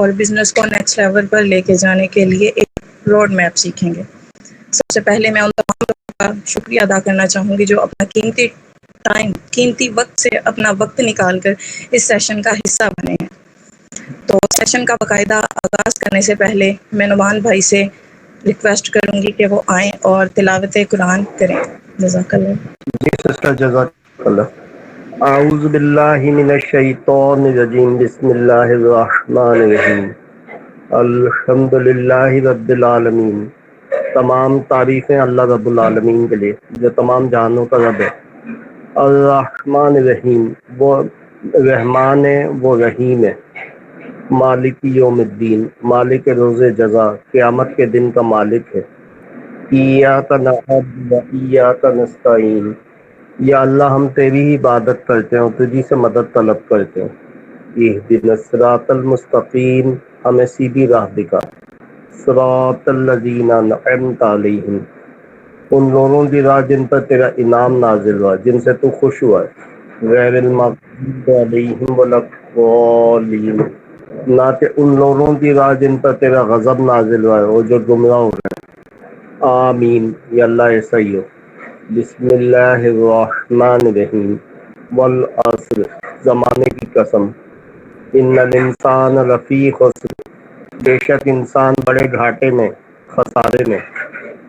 और बिज़नेस को next level पर लेके जाने के लिए एक रोड मैप सीखेंगे। सबसे पहले मैं उन तमाम लोगों का शुक्रिया अदा करना चाहूँगी जो अपना कीमती वक़्त से अपना वक़्त निकाल कर इस सेशन का हिस्सा बने हैं। तो सेशन का बाकायदा आगाज़ करने से पहले मैं नुमान भाई से रिक्वेस्ट करूँगी कि वो आएँ और तिलावत कुरान करें। जज़ाकल्लाह। जी सिस्टर, जज़ाकल्लाह। आऊज़ु बिल्लाहि मिनश शैतानिर रजीम, बिस्मिल्लाहिर रहमानिर रहीम। अल्हम्दुलिल्लाहि रब्बिल आलमीन। तमाम तारीफ़ें अल्लाह रब्बुल आलमीन के लिए जो तमाम जहानों का रब है। अर्रहमानिर रहीम, वो रहमान है, वो रहीम है। मालिक यौमिद्दीन, मालिक रोज़े जज़ा, क़यामत के दिन का मालिक है। इय्याका नअबुदु व इय्याका नस्तईन, या अल्लाह हम तेरी ही इबादत करते हैं और तुझी से मदद तलब करते हैं। इहदिनस सिरातल मुस्तकीम, हमें सीधी राह दिखा। सिरातल लज़ीना अनअमत अलैहिम, उन लोगों की राह जिन पर तेरा इनाम नाजिल हुआ, जिनसे तू खुश हुआ है। गैरिल मग़ज़ूबि अलैहिम वलद्दालीन, ना कि उन लोगों की राह जिन पर तेरा गज़ब नाजिल हुआ है और जो गुमराह हो गए। आमीन, या अल्लाह ऐसा ही हो। बिस्मिल्लाहिर्रहमानिर्रहीम। वल अस्र, ज़माने की कसम। इन्नल इंसान लफ़ी खुस्र, बेशक इंसान बड़े घाटे में, खसारे में।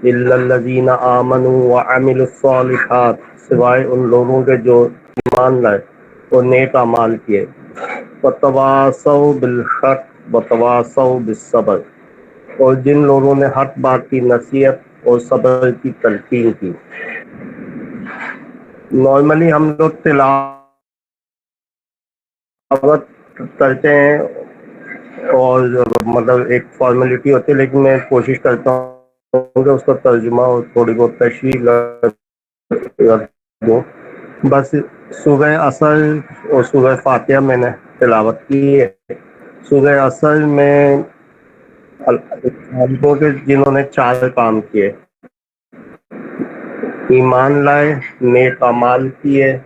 इल्लल्लज़ीना आमनू व अमिलुस्सॉलिहात, सिवाय उन लोगों के जो ईमान लाए और नेक अमाल किए। वतवासौ बिलहक़ वतवासौ बिस्सब्र, और जिन लोगों ने हक बात की नसीहत और सब्र की तलकीन की। नॉर्मली हम लोग तिलावत करते हैं और मतलब एक फॉर्मेलिटी होती है, लेकिन मैं कोशिश करता हूँ कि उसका तर्जुमा और थोड़ी बहुत तशरीह कर दूँ। बस सूरह असर और सूरह फातिहा मैंने तिलावत की है। सूरह असर में लोगों के जिन्होंने 4 काम किए, ईमान लाए, नेक अमाल किए,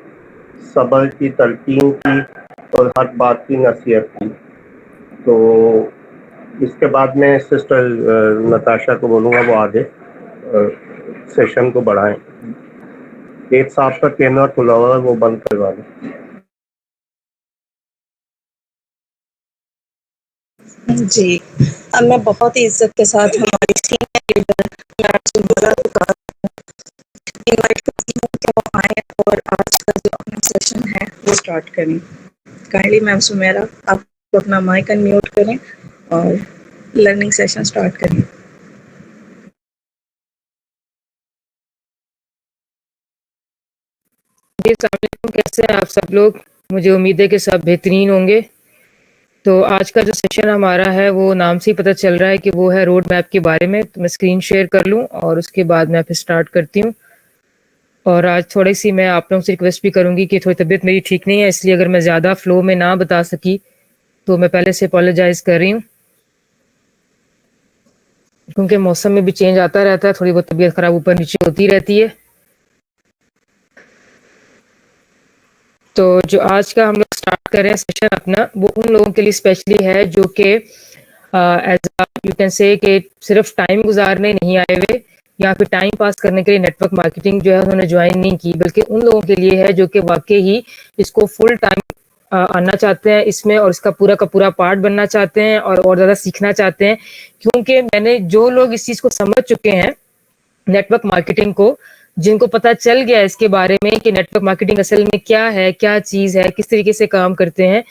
सब्र की तलकीन की और हर बात की नसीहत की। तो इसके बाद में सिस्टर नताशा को बोलूँगा वो आगे सेशन को बढ़ाएं। एक साहब का कैमरा खुला हुआ है, वो बंद करवा दें। जी, अब मैं बहुत ही इज़्ज़त के साथ हमारी सीनियर लीडर इनवाइट करती हूँ कि वो आएँ और आज का जो अपना सेशन है वो स्टार्ट करें। काइंडली मैम सुमेरा, आप अपना माइक अनम्यूट करें और लर्निंग सेशन स्टार्ट करें। जी, अस्सलाम वालेकुम, कैसे हैं आप सब लोग? मुझे उम्मीद है कि सब बेहतरीन होंगे। तो आज का जो सेशन हमारा है वो नाम से ही पता चल रहा है कि वो है रोड मैप के बारे में। तो मैं स्क्रीन शेयर कर लूँ और उसके बाद मैं फिर स्टार्ट करती हूँ। और आज थोड़ी सी मैं आप लोगों से रिक्वेस्ट भी करूँगी कि थोड़ी तबीयत मेरी ठीक नहीं है, इसलिए अगर मैं ज़्यादा फ्लो में ना बता सकी तो मैं पहले से अपोलोजाइज़ कर रही हूँ, क्योंकि मौसम में भी चेंज आता रहता है, थोड़ी बहुत तबीयत ख़राब ऊपर नीचे होती रहती है। तो जो आज का हम लोग स्टार्ट कर रहे हैं सेशन अपना, वो उन लोगों के लिए स्पेशली है जो कि एज यू कैन से कि सिर्फ टाइम गुजारने नहीं आए हुए या फिर टाइम पास करने के लिए नेटवर्क मार्केटिंग जो है उन्होंने ज्वाइन नहीं की, बल्कि उन लोगों के लिए है जो कि वाकई ही इसको फुल टाइम आना चाहते हैं इसमें और इसका पूरा का पूरा पार्ट बनना चाहते हैं और ज़्यादा सीखना चाहते हैं। क्योंकि मैंने जो लोग इस चीज़ को समझ चुके हैं, नेटवर्क मार्केटिंग को, जिनको पता चल गया इसके बारे में कि नेटवर्क मार्केटिंग असल में क्या है, क्या चीज़ है, किस तरीके से काम करते हैं,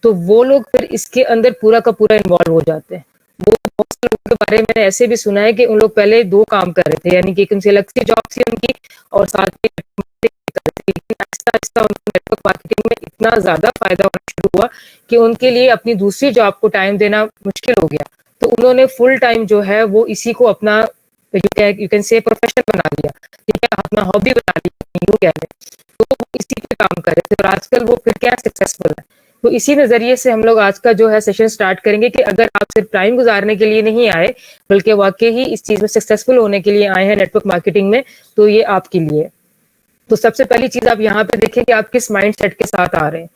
तो वो लोग फिर इसके अंदर पूरा का पूरा इन्वॉल्व हो जाते हैं। वो बहुत से लोगों के बारे में मैंने ऐसे भी सुना है कि उन लोग पहले 2 काम कर रहे थे, यानी कि एक उनसे अलग से जॉब थी उनकी और साथ में लेकिन आहिस्ता-आहिस्ता उनको नेटवर्क मार्केटिंग में इतना ज़्यादा फ़ायदा होना शुरू हुआ कि उनके लिए अपनी दूसरी जॉब को टाइम देना मुश्किल हो गया। तो उन्होंने फुल टाइम जो है वो इसी को अपना यू कैन से प्रोफेशन बना लिया, ठीक है, अपना हॉबी बना लिया, यूँ कह लें। तो वो इसी पे काम कर रहे थे और आजकल वो फिर क्या सक्सेसफुल है। तो इसी नज़रिए से हम लोग आज का जो है सेशन स्टार्ट करेंगे कि अगर आप सिर्फ टाइम गुजारने के लिए नहीं आए, बल्कि वाकई ही इस चीज़ में सक्सेसफुल होने के लिए आए हैं नेटवर्क मार्केटिंग में, तो ये आपके लिए। तो सबसे पहली चीज़ आप यहाँ पे देखें कि आप किस माइंड सेट के साथ आ रहे हैं।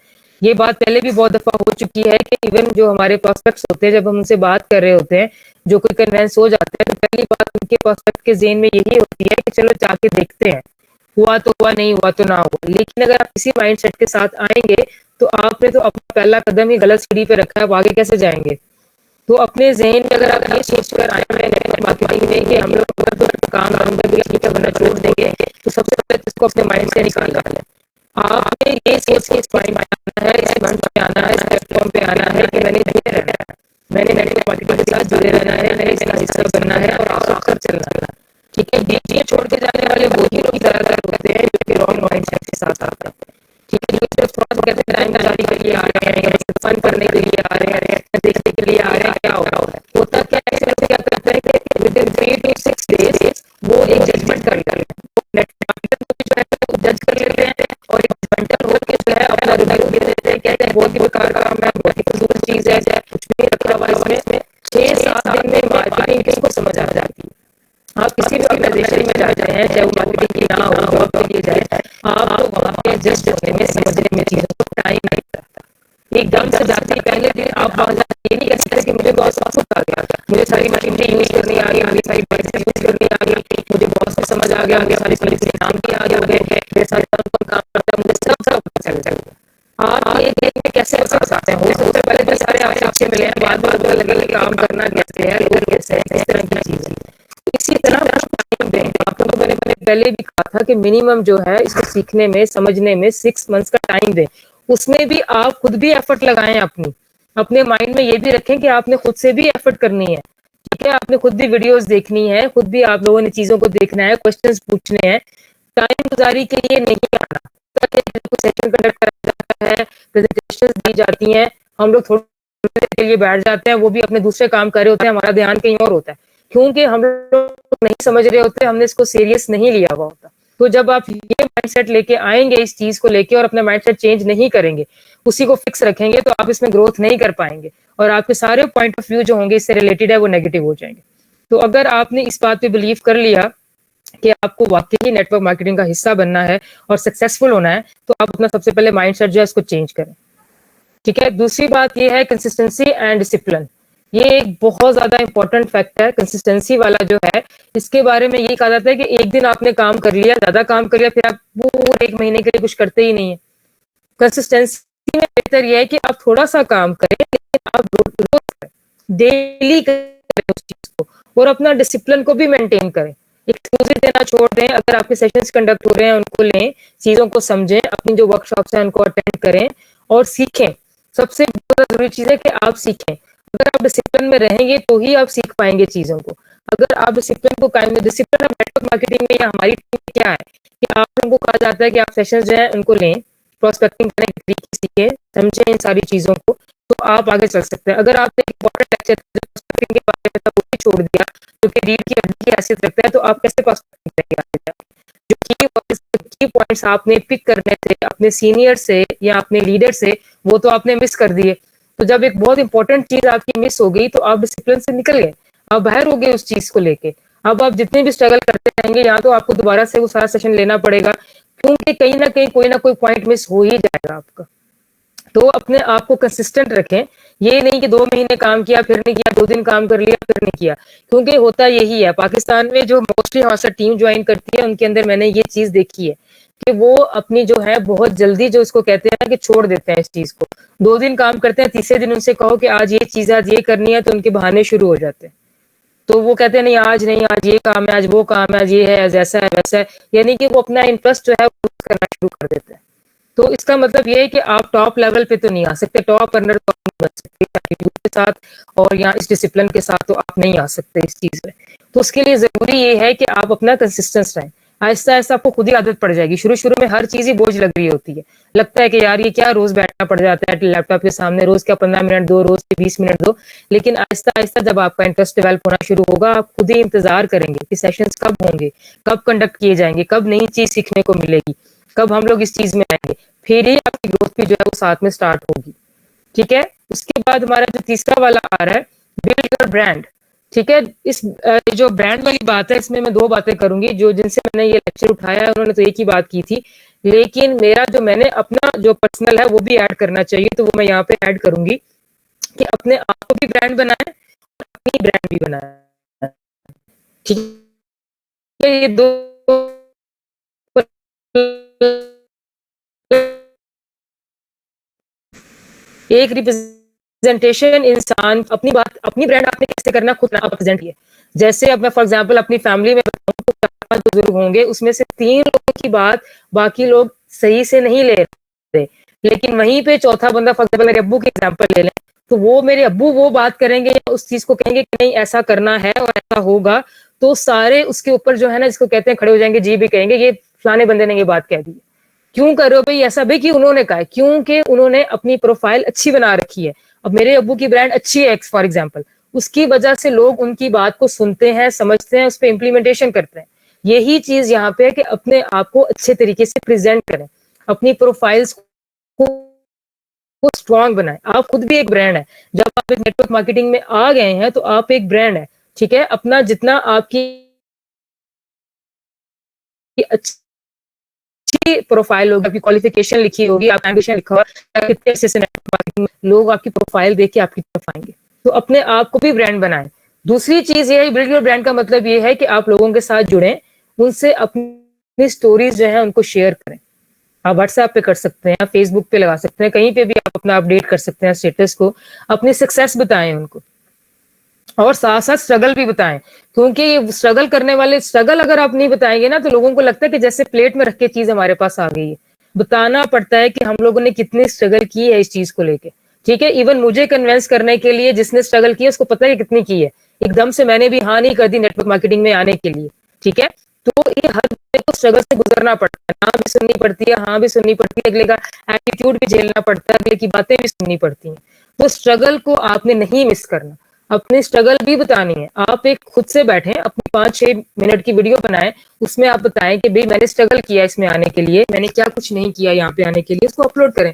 ये बात पहले भी बहुत दफा हो चुकी है कि इवन जो हमारे प्रोस्पेक्ट्स होते हैं, जब हम उनसे बात कर रहे होते हैं, जो कोई कन्वेंस हो जाते हैं, तो पहली बात उनके प्रोस्पेक्ट के ज़हन में यही होती है कि चलो जाके देखते हैं, हुआ तो हुआ, नहीं हुआ तो ना हुआ। लेकिन अगर आप इसी माइंडसेट के साथ आएंगे तो आपने तो अपना पहला कदम ही गलत सीढ़ी पे रखा है, अब आगे कैसे जाएंगे। तो अपने ज़हन में अगर आप ये सोच कर आए हैं नेटवर्क मार्केटिंग में कि हम लोग अगर तो काम करेंगे ठीक है वरना छोड़ देंगे, तो सबसे पहले तो इसको अपने माइंड से निकालना है। आपने ये सोच के इस माइंड में आना है, इस मंच पे आना है, इस प्लेटफॉर्म पे आना है कि मैंने जुड़े रहना है, मैंने नेटवर्क मार्केटिंग के साथ जुड़े रहना है, मैंने इसका हिस्सा बनना है और आकर चलना है। ठीक है, बीच में छोड़ के जाने वाले वो ही लोग ज्यादातर होते हैं जो कि रॉन्ग माइंडसेट के साथ आते हैं। ठीक है, जो सिर्फ थोड़ा सा कहते हैं टाइम गुजारी के लिए आ रहे हैं या सिर्फ फन करने के लिए आ रहे हैं, देखने के लिए आ रहे हैं, क्या हो रहा है। होता क्या है, ऐसे लोग क्या करते हैं कि विद इन 3 to 6 days वो एक जजमेंट कर लेते हैं, नेटवर्क मार्केटिंग को जो है वो जज कर लेते हैं और एक जजमेंटल होकर जो है अपना रिव्यू दे देते हैं, कहते हैं बहुत ही बेकार काम है, बहुत ही फजूल चीज है, कुछ नहीं रखा हुआ इसमें। 6-7 दिन में मार्केटिंग किसको समझ आ जाती है। आप किसी भी ऑर्गेनाइजेशन में जाते हैं, चाहे वो मार्केटिंग की ना हो, जॉब के लिए जाए, आपको वहाँ पे एडजस्ट होने में, समझने में चीजों को टाइम नहीं लगता। एकदम से जाते ही पहले दिन आप वहाँ ये नहीं कह सकते कि मुझे बहुत सॉफ्ट आ गया, मुझे सारी मशीनरी यूज करनी आ गई, मुझे सारी पैसे यूज करनी आ गई, मुझे बहुत कुछ समझ आ गया, मुझे सारी पुलिस के नाम भी आगे हो गए, मेरे सारे काम करता है, मुझे सब पता चल गया। आप ये दिन में कैसे कर सकते हैं। सबसे पहले तो सारे आपसे अच्छे मिले हैं, बाद में पता लगेगा कि काम करना कैसे है, लोग कैसे है, इस तरह की चीजें। इसी तरह टाइम दें। आपको तो मैंने पहले भी कहा था कि मिनिमम जो है इसको सीखने में, समझने में 6 मंथ्स का टाइम दें। उसमें भी आप खुद भी एफर्ट लगाएं, अपने माइंड में ये भी रखें कि आपने खुद से भी एफर्ट करनी है। ठीक है, आपने खुद भी वीडियोस देखनी है, खुद भी आप लोगों ने चीजों को देखना है, क्वेश्चंस पूछने हैं। टाइम गुजारी के लिए नहीं आना। सेशन कंडक्ट करा जाता है, प्रेजेंटेशंस दी जाती हैं, हम लोग थोड़ी देर के लिए बैठ जाते हैं, वो भी अपने दूसरे काम कर रहे होते हैं, हमारा ध्यान कहीं और होता है, क्योंकि हम लोग नहीं समझ रहे होते, हमने इसको सीरियस नहीं लिया हुआ होता। तो जब आप ये माइंडसेट लेके आएंगे इस चीज को लेके और अपना माइंडसेट चेंज नहीं करेंगे, उसी को फिक्स रखेंगे, तो आप इसमें ग्रोथ नहीं कर पाएंगे और आपके सारे पॉइंट ऑफ व्यू जो होंगे इससे रिलेटेड है वो नेगेटिव हो जाएंगे। तो अगर आपने इस बात पे बिलीव कर लिया कि आपको वाकई नेटवर्क मार्केटिंग का हिस्सा बनना है और सक्सेसफुल होना है, तो आप अपना सबसे पहले माइंडसेट जो है इसको चेंज करें। ठीक है, दूसरी बात ये है कंसिस्टेंसी एंड डिसिप्लिन। ये एक बहुत ज्यादा इंपॉर्टेंट फैक्टर है, कंसिस्टेंसी वाला जो है। इसके बारे में ये कहा जाता है कि एक दिन आपने काम कर लिया, ज्यादा काम कर लिया, फिर आप पूरे 1 महीने के लिए कुछ करते ही नहीं है। कंसिस्टेंसी में बेहतर यह है कि आप थोड़ा सा काम करें, लेकिन आप रोज डेली करें उस चीज को और अपना डिसिप्लिन को भी मेंटेन करें। एक्सक्यूजेस देना छोड़ दें। अगर आपके सेशंस कंडक्ट हो रहे हैं उनको लें, चीजों को समझें, अपनी जो वर्कशॉप्स हैं उनको अटेंड करें और सीखें। सबसे जरूरी चीज है कि आप सीखें। अगर आप डिसिप्लिन में रहेंगे तो ही आप सीख पाएंगे चीजों को। अगर आप डिसिप्लिन को कायम, डिसिप्लिन ऑफ नेटवर्क मार्केटिंग में या हमारी टीम में क्या है कि आप लोगों को कहा जाता है कि आप सेशंस जो है उनको लें, प्रोस्पेक्टिंग करने के तरीके सीखें, समझें इन सारी चीजों को, तो आप आगे चल सकते हैं। अगर आपने एक इंपॉर्टेंट लेक्चर प्रोस्पेक्टिंग के बारे में वो भी छोड़ दिया, जो कि रीढ़ की हड्डी की हैसियत रखता है, तो आप कैसे प्रोस्पेक्टिंग करेंगे। जो की पॉइंट्स आपने पिक करने थे अपने सीनियर से या अपने लीडर से, वो तो आपने मिस कर दिए। तो जब एक बहुत इंपॉर्टेंट चीज आपकी मिस हो गई तो आप डिसिप्लिन से निकल गए, आप बाहर हो गए उस चीज को लेके। अब आप जितने भी स्ट्रगल करते रहेंगे, यहाँ तो आपको दोबारा से वो सारा सेशन लेना पड़ेगा, क्योंकि कहीं ना कहीं कोई ना कोई पॉइंट मिस हो ही जाएगा आपका। तो अपने आप को कंसिस्टेंट रखें। ये नहीं कि 2 महीने काम किया फिर नहीं किया, 2 दिन काम कर लिया फिर नहीं किया, क्योंकि होता यही है। पाकिस्तान में जो मोस्टली हमारे साथ टीम ज्वाइन करती है उनके अंदर मैंने ये चीज देखी है कि वो अपनी जो है बहुत जल्दी, जो इसको कहते हैं कि छोड़ देते हैं इस चीज को। 2 दिन काम करते हैं, तीसरे दिन उनसे कहो कि आज ये चीज, आज ये करनी है, तो उनके बहाने शुरू हो जाते हैं। तो वो कहते हैं नहीं आज नहीं, आज ये काम है, आज वो काम है, आज ये है, आज ऐसा है वैसा है, यानी कि वो अपना इंटरेस्ट जो है वो करना शुरू कर देते हैं। तो इसका मतलब ये है कि आप टॉप लेवल पे तो नहीं आ सकते, टॉप अर्नर तो आप नहीं बन सकते एटीट्यूड के साथ और यहाँ इस डिसिप्लिन के साथ, तो आप नहीं आ सकते इस चीज में। तो उसके लिए जरूरी ये है कि आप अपना कंसिस्टेंस रहें। आहिस्ता आहिस्ता आपको खुद ही आदत पड़ जाएगी। शुरू शुरू में हर चीज ही बोझ लग रही होती है, लगता है कि यार ये क्या रोज बैठना पड़ जाता है लैपटॉप के सामने, रोज क्या 15 मिनट दो, रोज के 20 मिनट दो। लेकिन आहिस्ता आहिस्ता जब आपका इंटरेस्ट डेवलप होना शुरू होगा, आप खुद ही इंतजार करेंगे कि सेशंस कब होंगे, कब कंडक्ट किए जाएंगे, कब नई चीज सीखने को मिलेगी, कब हम लोग इस चीज में आएंगे, फिर ही आपकी ग्रोथ भी जो है वो साथ में स्टार्ट होगी। ठीक है, उसके बाद हमारा जो तीसरा वाला आ रहा है, बिल्ड योर ब्रांड। ठीक है, इस जो ब्रांड वाली बात है इसमें मैं 2 बातें करूंगी। जो जिनसे मैंने ये लेक्चर उठाया है उन्होंने तो एक ही बात की थी लेकिन मेरा जो मैंने अपना जो पर्सनल है वो भी ऐड करना चाहिए, तो वो मैं यहाँ पे ऐड करूंगी कि अपने आप को भी ब्रांड बनाए, अपनी ब्रांड भी बनाए। ठीक है, ये दो एक रिप्रेजेंटेशन इंसान अपनी बात, अपनी ब्रांड आपने कैसे करना, खुद प्रेजेंट किया। जैसे अब मैं फॉर एग्जांपल अपनी फैमिली में बताऊं तो 4-5 बुजुर्ग होंगे, उसमें से 3 लोगों की बात बाकी लोग सही से नहीं ले रहे, लेकिन वहीं पे चौथा बंदा, फॉर एग्जांपल मेरे अब्बू की एग्जांपल ले लें, तो वो मेरे अब्बू वो बात करेंगे या उस चीज को कहेंगे कि नहीं ऐसा करना है और ऐसा होगा, तो सारे उसके ऊपर जो है ना, जिसको कहते हैं खड़े हो जाएंगे, जी भी कहेंगे ये फलाने बंदे ने ये बात कह दी। क्यों कर रहे हो भाई ऐसा? भाई कि उन्होंने कहा है, क्योंकि उन्होंने अपनी प्रोफाइल अच्छी बना रखी है। अब मेरे अब्बू की ब्रांड अच्छी है फॉर एग्जांपल, उसकी वजह से लोग उनकी बात को सुनते हैं, समझते हैं, उस पर इम्प्लीमेंटेशन करते हैं। यही चीज यहाँ पे है कि अपने आप को अच्छे तरीके से प्रेजेंट करें, अपनी प्रोफाइल्स को स्ट्रॉन्ग बनाएं। आप खुद भी एक ब्रांड है। जब आप एक नेटवर्क मार्केटिंग में आ गए हैं तो आप एक ब्रांड है, ठीक है। अपना जितना आपकी अच्छी प्रोफाइल होगी, आपकी क्वालिफिकेशन लिखी होगी, आपका एम्बिशन लिखा होगा, कितने अच्छे नेटवर्क मार्केटिंग में लोग आपकी प्रोफाइल देख के आपकी तरफ आएंगे। तो अपने आप को भी ब्रांड बनाएं। दूसरी चीज ये है, बिल्ड योर ब्रांड का मतलब ये है कि आप लोगों के साथ जुड़ें, उनसे अपनी स्टोरीज जो है उनको शेयर करें। आप व्हाट्सएप पे कर सकते हैं, फेसबुक पे लगा सकते हैं, कहीं पे भी आप अपना अपडेट कर सकते हैं स्टेटस को। अपनी सक्सेस बताएं उनको, और साथ साथ स्ट्रगल भी बताएं, क्योंकि ये स्ट्रगल करने वाले, स्ट्रगल अगर आप नहीं बताएंगे ना तो लोगों को लगता है कि जैसे प्लेट में रख के चीज हमारे पास आ गई है। बताना पड़ता है कि हम लोगों ने कितनी स्ट्रगल की है इस चीज को लेके, ठीक है। इवन मुझे कन्विंस करने के लिए जिसने स्ट्रगल की है उसको पता है कितनी की है। एकदम से मैंने भी हाँ नहीं कर दी नेटवर्क मार्केटिंग में आने के लिए, ठीक है। तो ये हर बंदे को स्ट्रगल से गुजरना पड़ता है, ना भी सुननी पड़ती है, हाँ भी सुननी पड़ती है, अगले का एटीट्यूड भी झेलना पड़ता है, अगले की बातें भी सुननी पड़ती हैं। तो स्ट्रगल को आपने नहीं मिस करना, अपनी स्ट्रगल भी बतानी है। आप एक खुद से बैठे, अपनी 5-6 मिनट की वीडियो बनाएं, उसमें आप बताएं कि भाई मैंने स्ट्रगल किया इसमें आने के लिए, मैंने क्या कुछ नहीं किया यहाँ पे आने के लिए। उसको अपलोड करें,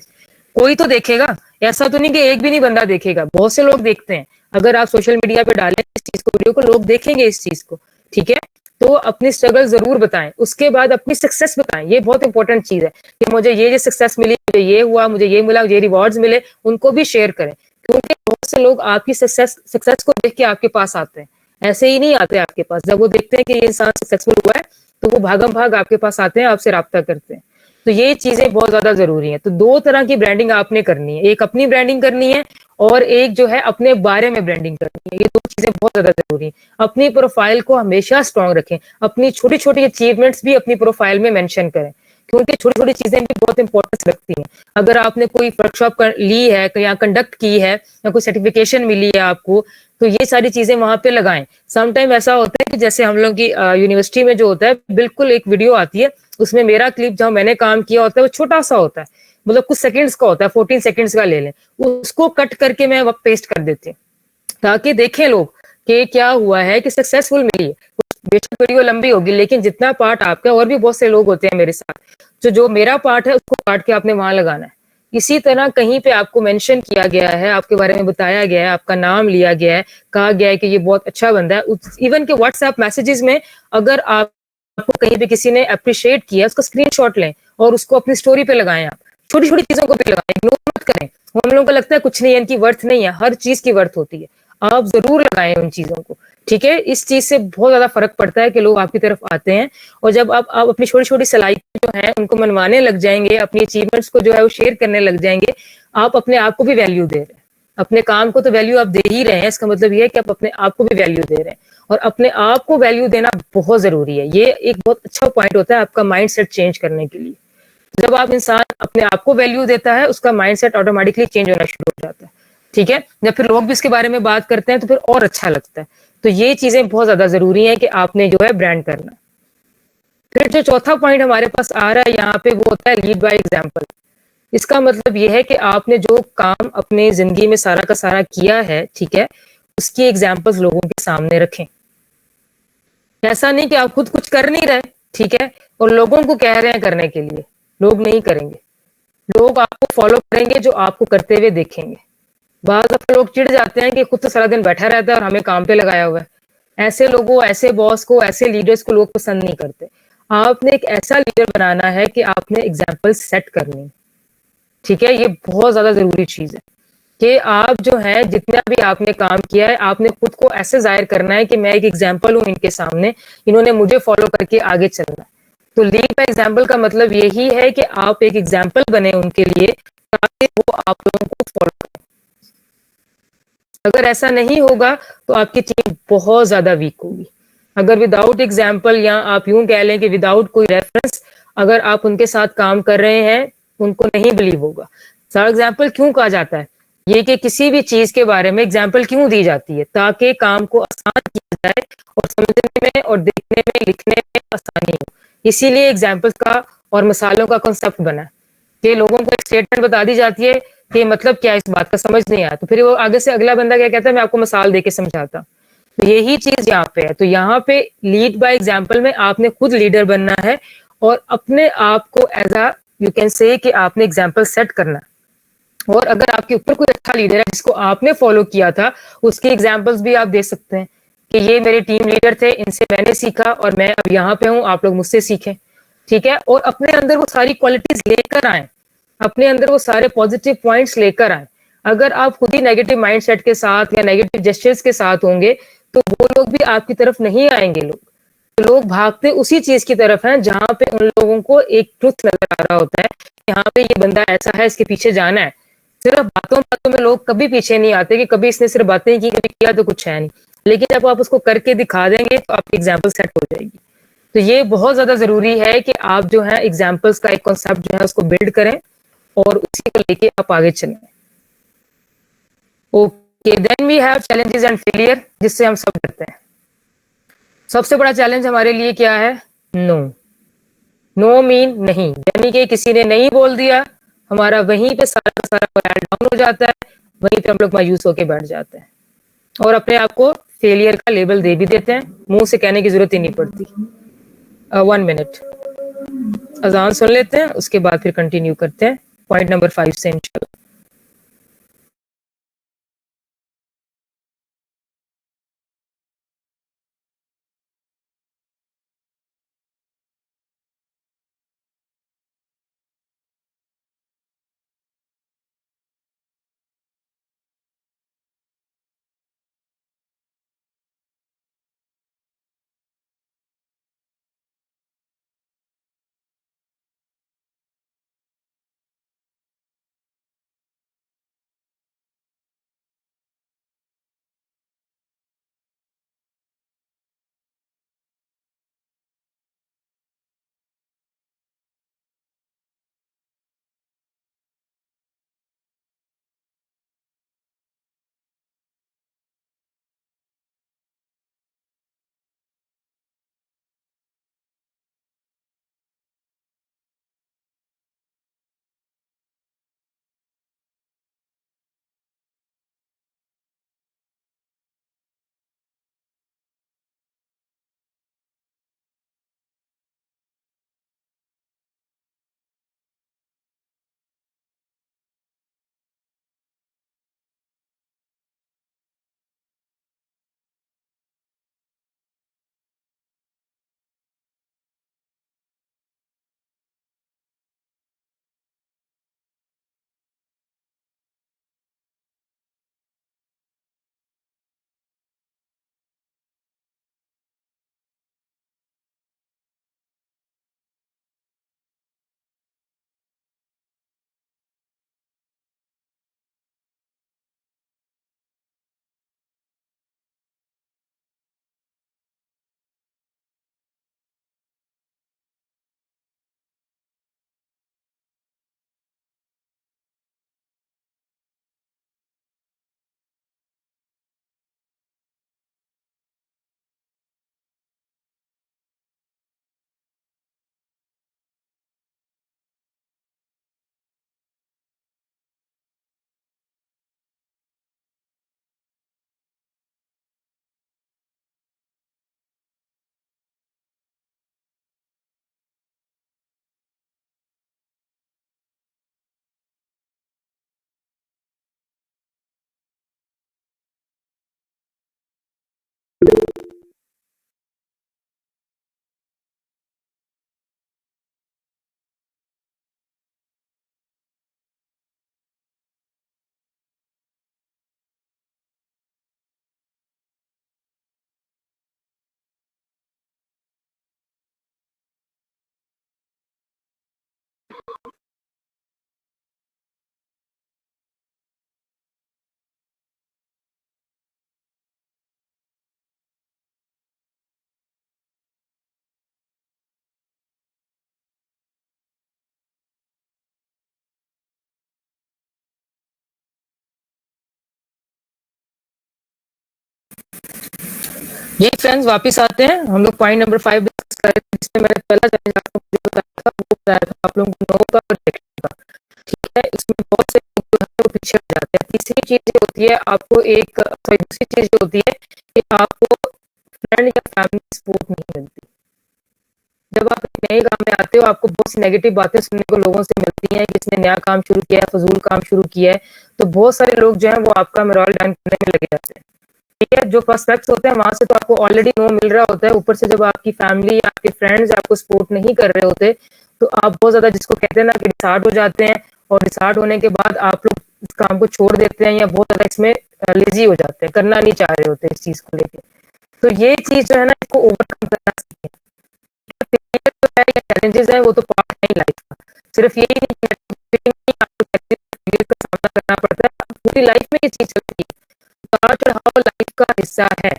कोई तो देखेगा, ऐसा तो नहीं कि एक भी नहीं बंदा देखेगा, बहुत से लोग देखते हैं। अगर आप सोशल मीडिया पे डालें इस चीज को, वीडियो को, लोग देखेंगे इस चीज को, ठीक है। तो अपनी स्ट्रगल जरूर बताएं, उसके बाद अपनी सक्सेस बताएं। ये बहुत इंपॉर्टेंट चीज है कि मुझे ये सक्सेस मिली, मुझे ये हुआ, मुझे ये मिला, मुझे रिवॉर्ड्स मिले, उनको भी शेयर करें। क्योंकि बहुत से लोग आपकी सक्सेस को देख के आपके पास आते हैं, ऐसे ही नहीं आते आपके पास। जब वो देखते हैं कि ये इंसान सक्सेसफुल हुआ है तो वो भागम भाग आपके पास आते हैं, आपसे राब्ता करते हैं। तो ये चीजें बहुत ज्यादा जरूरी हैं। तो 2 तरह की ब्रांडिंग आपने करनी है, एक अपनी ब्रांडिंग करनी है और एक जो है अपने बारे में ब्रांडिंग करनी है। ये 2 चीजें बहुत ज्यादा जरूरी हैं। अपनी प्रोफाइल को हमेशा स्ट्रॉन्ग रखें, अपनी छोटी छोटी अचीवमेंट्स भी अपनी प्रोफाइल में मेंशन करें, क्योंकि छोटी छोटी चीजें भी बहुत इंपॉर्टेंस रखती हैं। अगर आपने कोई वर्कशॉप ली है या कंडक्ट की है या कोई सर्टिफिकेशन मिली है आपको, तो ये सारी चीजें वहां पे लगाएं। समटाइम ऐसा होता है कि जैसे हम लोग की यूनिवर्सिटी में जो होता है, बिल्कुल एक वीडियो आती है, उसमें मेरा क्लिप जहां मैंने काम किया होता है वो छोटा सा होता है, मतलब कुछ सेकंड्स का होता है, 14 सेकंड्स का ले लें, उसको कट करके मैं पेस्ट कर देती हूँ, ताकि देखें लोग कि क्या हुआ है, कि सक्सेसफुल मिली है। बेशक वीडियो लंबी होगी, लेकिन जितना पार्ट आपका, और भी बहुत से लोग होते हैं मेरे साथ, तो जो मेरा पार्ट है उसको काट के आपने वहां लगाना है। इसी तरह कहीं पे आपको मेंशन किया गया है, आपके बारे में बताया गया है, आपका नाम लिया गया है, कहा गया है कि ये बहुत अच्छा बंदा है। इवन के व्हाट्सएप मैसेजेस में अगर आपको कहीं पे किसी ने अप्रिशिएट किया, उसका स्क्रीनशॉट लें और उसको अपनी स्टोरी पे लगाएं। आप छोटी छोटी चीजों को भी लगाएं, इग्नोर मत करें। हम लोगों को लगता है कुछ नहीं है, इनकी वर्थ नहीं है, हर चीज की वर्थ होती है। आप जरूर लगाएं उन चीजों को, ठीक है। इस चीज से बहुत ज्यादा फर्क पड़ता है कि लोग आपकी तरफ आते हैं। और जब आप अपनी छोटी छोटी सलाहियतें जो है उनको मनवाने लग जाएंगे, अपनी अचीवमेंट्स को जो है वो शेयर करने लग जाएंगे, आप अपने आप को भी वैल्यू दे रहे हैं। अपने काम को तो वैल्यू आप दे ही रहे हैं, इसका मतलब ये है कि आप अपने आप को भी वैल्यू दे रहे हैं। और अपने आप को वैल्यू देना बहुत जरूरी है। ये एक बहुत अच्छा पॉइंट होता है आपका माइंड सेट चेंज करने के लिए। जब आप इंसान अपने आप को वैल्यू देता है, उसका माइंड सेट ऑटोमेटिकली चेंज होना शुरू हो जाता है, ठीक है। जब फिर लोग भी इसके बारे में बात करते हैं तो फिर और अच्छा लगता है। तो ये चीजें बहुत ज्यादा जरूरी है कि आपने जो है ब्रांड करना। फिर जो चौथा पॉइंट हमारे पास आ रहा है यहाँ पे, वो होता है लीड बाय एग्जाम्पल। इसका मतलब ये है कि आपने जो काम अपने जिंदगी में सारा का सारा किया है, ठीक है, उसकी एग्जाम्पल्स लोगों के सामने रखें। ऐसा नहीं कि आप खुद कुछ कर नहीं रहे, ठीक है, और लोगों को कह रहे हैं करने के लिए। लोग नहीं करेंगे, लोग आपको फॉलो करेंगे जो आपको करते हुए देखेंगे। बाज़ लोग चिढ़ जाते हैं कि खुद तो सारा दिन बैठा रहता है और हमें काम पे लगाया हुआ है। ऐसे लोगों, ऐसे बॉस को, ऐसे लीडर्स को लोग पसंद नहीं करते। आपने एक ऐसा लीडर बनाना है कि आपने एग्जाम्पल सेट करनी, ठीक है। ये बहुत ज्यादा जरूरी चीज है कि आप जो है जितना भी आपने काम किया है आपने खुद को ऐसे जाहिर करना है कि मैं एक एग्जाम्पल हूं इनके सामने, इन्होंने मुझे फॉलो करके आगे चलना है। तो लीड बाय एग्जाम्पल का मतलब यही है कि आप एक एग्जाम्पल बने उनके लिए ताकि वो आप लोगों को फॉलो करें। अगर ऐसा नहीं होगा तो आपकी टीम बहुत ज्यादा वीक होगी। अगर विदाउट एग्जाम्पल या आप यूं कह लें कि विदाउट कोई रेफरेंस अगर आप उनके साथ काम कर रहे हैं उनको नहीं बिलीव होगा। फॉर एग्जाम्पल क्यों कहा जाता है ये कि किसी भी चीज के बारे में एग्जाम्पल क्यों दी जाती है, ताकि काम को आसान किया जाए और समझने में और देखने में लिखने में आसानी हो। इसीलिए एग्जाम्पल्स का और मिसालों का कॉन्सेप्ट बना है कि लोगों को एक स्टेटमेंट बता दी जाती है कि मतलब क्या इस बात का समझ नहीं आया, तो फिर वो आगे से अगला बंदा क्या कहता है मैं आपको मिसाल देके समझाता। तो यही चीज यहाँ पे है। तो यहाँ पे लीड बाय एग्जाम्पल में आपने खुद लीडर बनना है और अपने आप को as a you can say कि आपने एग्जाम्पल सेट करना है। और अगर आपके ऊपर कोई अच्छा लीडर है जिसको आपने फॉलो किया था उसकी एग्जाम्पल्स भी आप दे सकते हैं कि ये मेरे टीम लीडर थे, इनसे मैंने सीखा और मैं अब यहाँ पे हूँ, आप लोग मुझसे सीखें, ठीक है। और अपने अंदर वो सारी क्वालिटीज लेकर आए, अपने अंदर वो सारे पॉजिटिव पॉइंट्स लेकर आए। अगर आप खुद ही नेगेटिव माइंडसेट के साथ या नेगेटिव जेस्चर्स के साथ होंगे तो वो लोग भी आपकी तरफ नहीं आएंगे। लोग भागते उसी चीज की तरफ हैं जहां पे उन लोगों को एक ट्रुथ नजर आ रहा होता है कि यहाँ पे ये बंदा ऐसा है, इसके पीछे जाना है। सिर्फ बातों बातों में लोग कभी पीछे नहीं आते कि कभी इसने सिर्फ बातें की, कभी किया तो कुछ है नहीं। लेकिन जब आप उसको करके दिखा देंगे तो आपकी एग्जाम्पल सेट हो जाएगी। तो ये बहुत ज्यादा जरूरी है कि आप जो है एग्जाम्पल्स का एक कॉन्सेप्ट जो है उसको बिल्ड करें और उसी को लेके आप आगे चलें। Okay, then we have challenges and failure, जिससे हम सब डरते हैं। सबसे बड़ा चैलेंज हमारे लिए क्या है? नो। नो मीन नहीं, यानी कि किसी ने नहीं बोल दिया, हमारा वहीं पे सारा का सारा मोरल डाउन हो जाता है, वहीं पे हम लोग मायूस होकर बैठ जाते हैं और अपने आप को फेलियर का लेबल दे भी देते हैं, मुंह से कहने की जरूरत ही नहीं पड़ती। 1 मिनट अजान सुन लेते हैं, उसके बाद फिर कंटिन्यू करते हैं पॉइंट नंबर 5 से इंशाल्लाह। ये फ्रेंड्स वापस आते हैं, हम लोग पॉइंट नंबर 5 डिस्कस कर रहे थे, जिसमें मैंने पहला चैलेंज आपको बताया था, वो बताया था आप लोगों को नो का और रिजेक्शन का। ठीक है, इसमें बहुत से लोग जो है वो पीछे हट जाते हैं। तीसरी चीज ये होती है आपको एक सॉरी दूसरी चीज ये होती है कि आपको फ्रेंड या फैमिली सपोर्ट नहीं मिलती। जब आप एक नए काम में आते हो आपको बहुत सी नेगेटिव बातें सुनने को लोगों से मिलती हैं कि इसने नया काम शुरू किया है, फजूल काम शुरू किया है, तो बहुत सारे लोग जो है वो आपका मोरल डाउन करने में लगे रहते हैं। ठीक है, जो प्रोस्पेक्ट्स होते हैं वहां से तो आपको ऑलरेडी नो मिल रहा होता है, ऊपर से जब आपकी फैमिली या आपके फ्रेंड्स आपको सपोर्ट नहीं कर रहे होते तो आप बहुत ज्यादा जिसको कहते हैं ना कि डिसहार्ट हो जाते हैं, और डिसहार्ट होने के बाद आप लोग इस काम को छोड़ देते हैं या बहुत ज्यादा इसमें लेजी हो जाते हैं, करना नहीं चाह रहे होते इस चीज को लेके। तो ये चीज जो है ना इसको ओवरकम करना सीखें। जो है या चैलेंजेस है वो तो पार्ट है ही लाइफ का, सिर्फ यही नहीं कि आपको failure का सामना करना पड़ता है, पूरी लाइफ में ये चीज चलती है, उतार चढ़ाव लाइफ का हिस्सा है।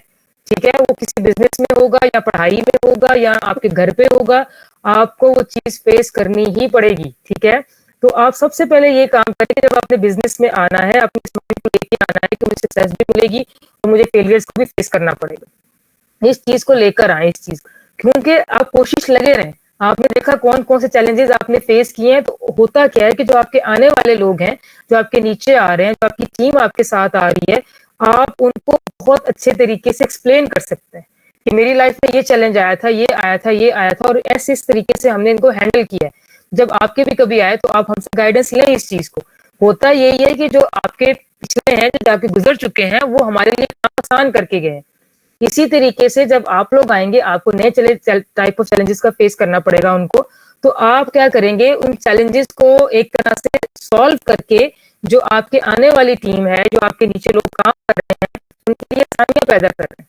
ठीक है, वो किसी बिजनेस में होगा या पढ़ाई में होगा या आपके घर पे होगा, आपको वो चीज फेस करनी ही पड़ेगी। ठीक है, तो आप सबसे पहले ये काम करें कि जब आपने बिजनेस में आना है अपने इस माइंड को लेके आना है कि मुझे सक्सेस भी मिलेगी और मुझे फेलियर्स को भी फेस करना पड़ेगा। इस चीज को लेकर आए, इस चीज क्योंकि आप कोशिश लगे रहें। आपने देखा कौन कौन से चैलेंजेस आपने फेस किए हैं, तो होता क्या है कि जो आपके आने वाले लोग हैं, जो आपके नीचे आ रहे हैं, जो आपकी टीम आपके साथ आ रही है, आप उनको बहुत अच्छे तरीके से एक्सप्लेन कर सकते हैं कि मेरी लाइफ में ये चैलेंज आया था, ये आया था, ये आया था, और ऐसे इस तरीके से हमने इनको हैंडल किया है। जब आपके भी कभी आए तो आप हमसे गाइडेंस लें इस चीज को। होता यही है कि जो आपके पिछले हैं, जो आपके गुजर चुके हैं, वो हमारे लिए काम आसान करके गए हैं। इसी तरीके से जब आप लोग आएंगे आपको नए टाइप ऑफ चैलेंजेस का फेस करना पड़ेगा उनको, तो आप क्या करेंगे, उन चैलेंजेस को एक तरह से सॉल्व करके जो आपके आने वाली टीम है, जो आपके नीचे लोग काम कर रहे हैं, उनके लिए आसानियां पैदा कर रहे हैं।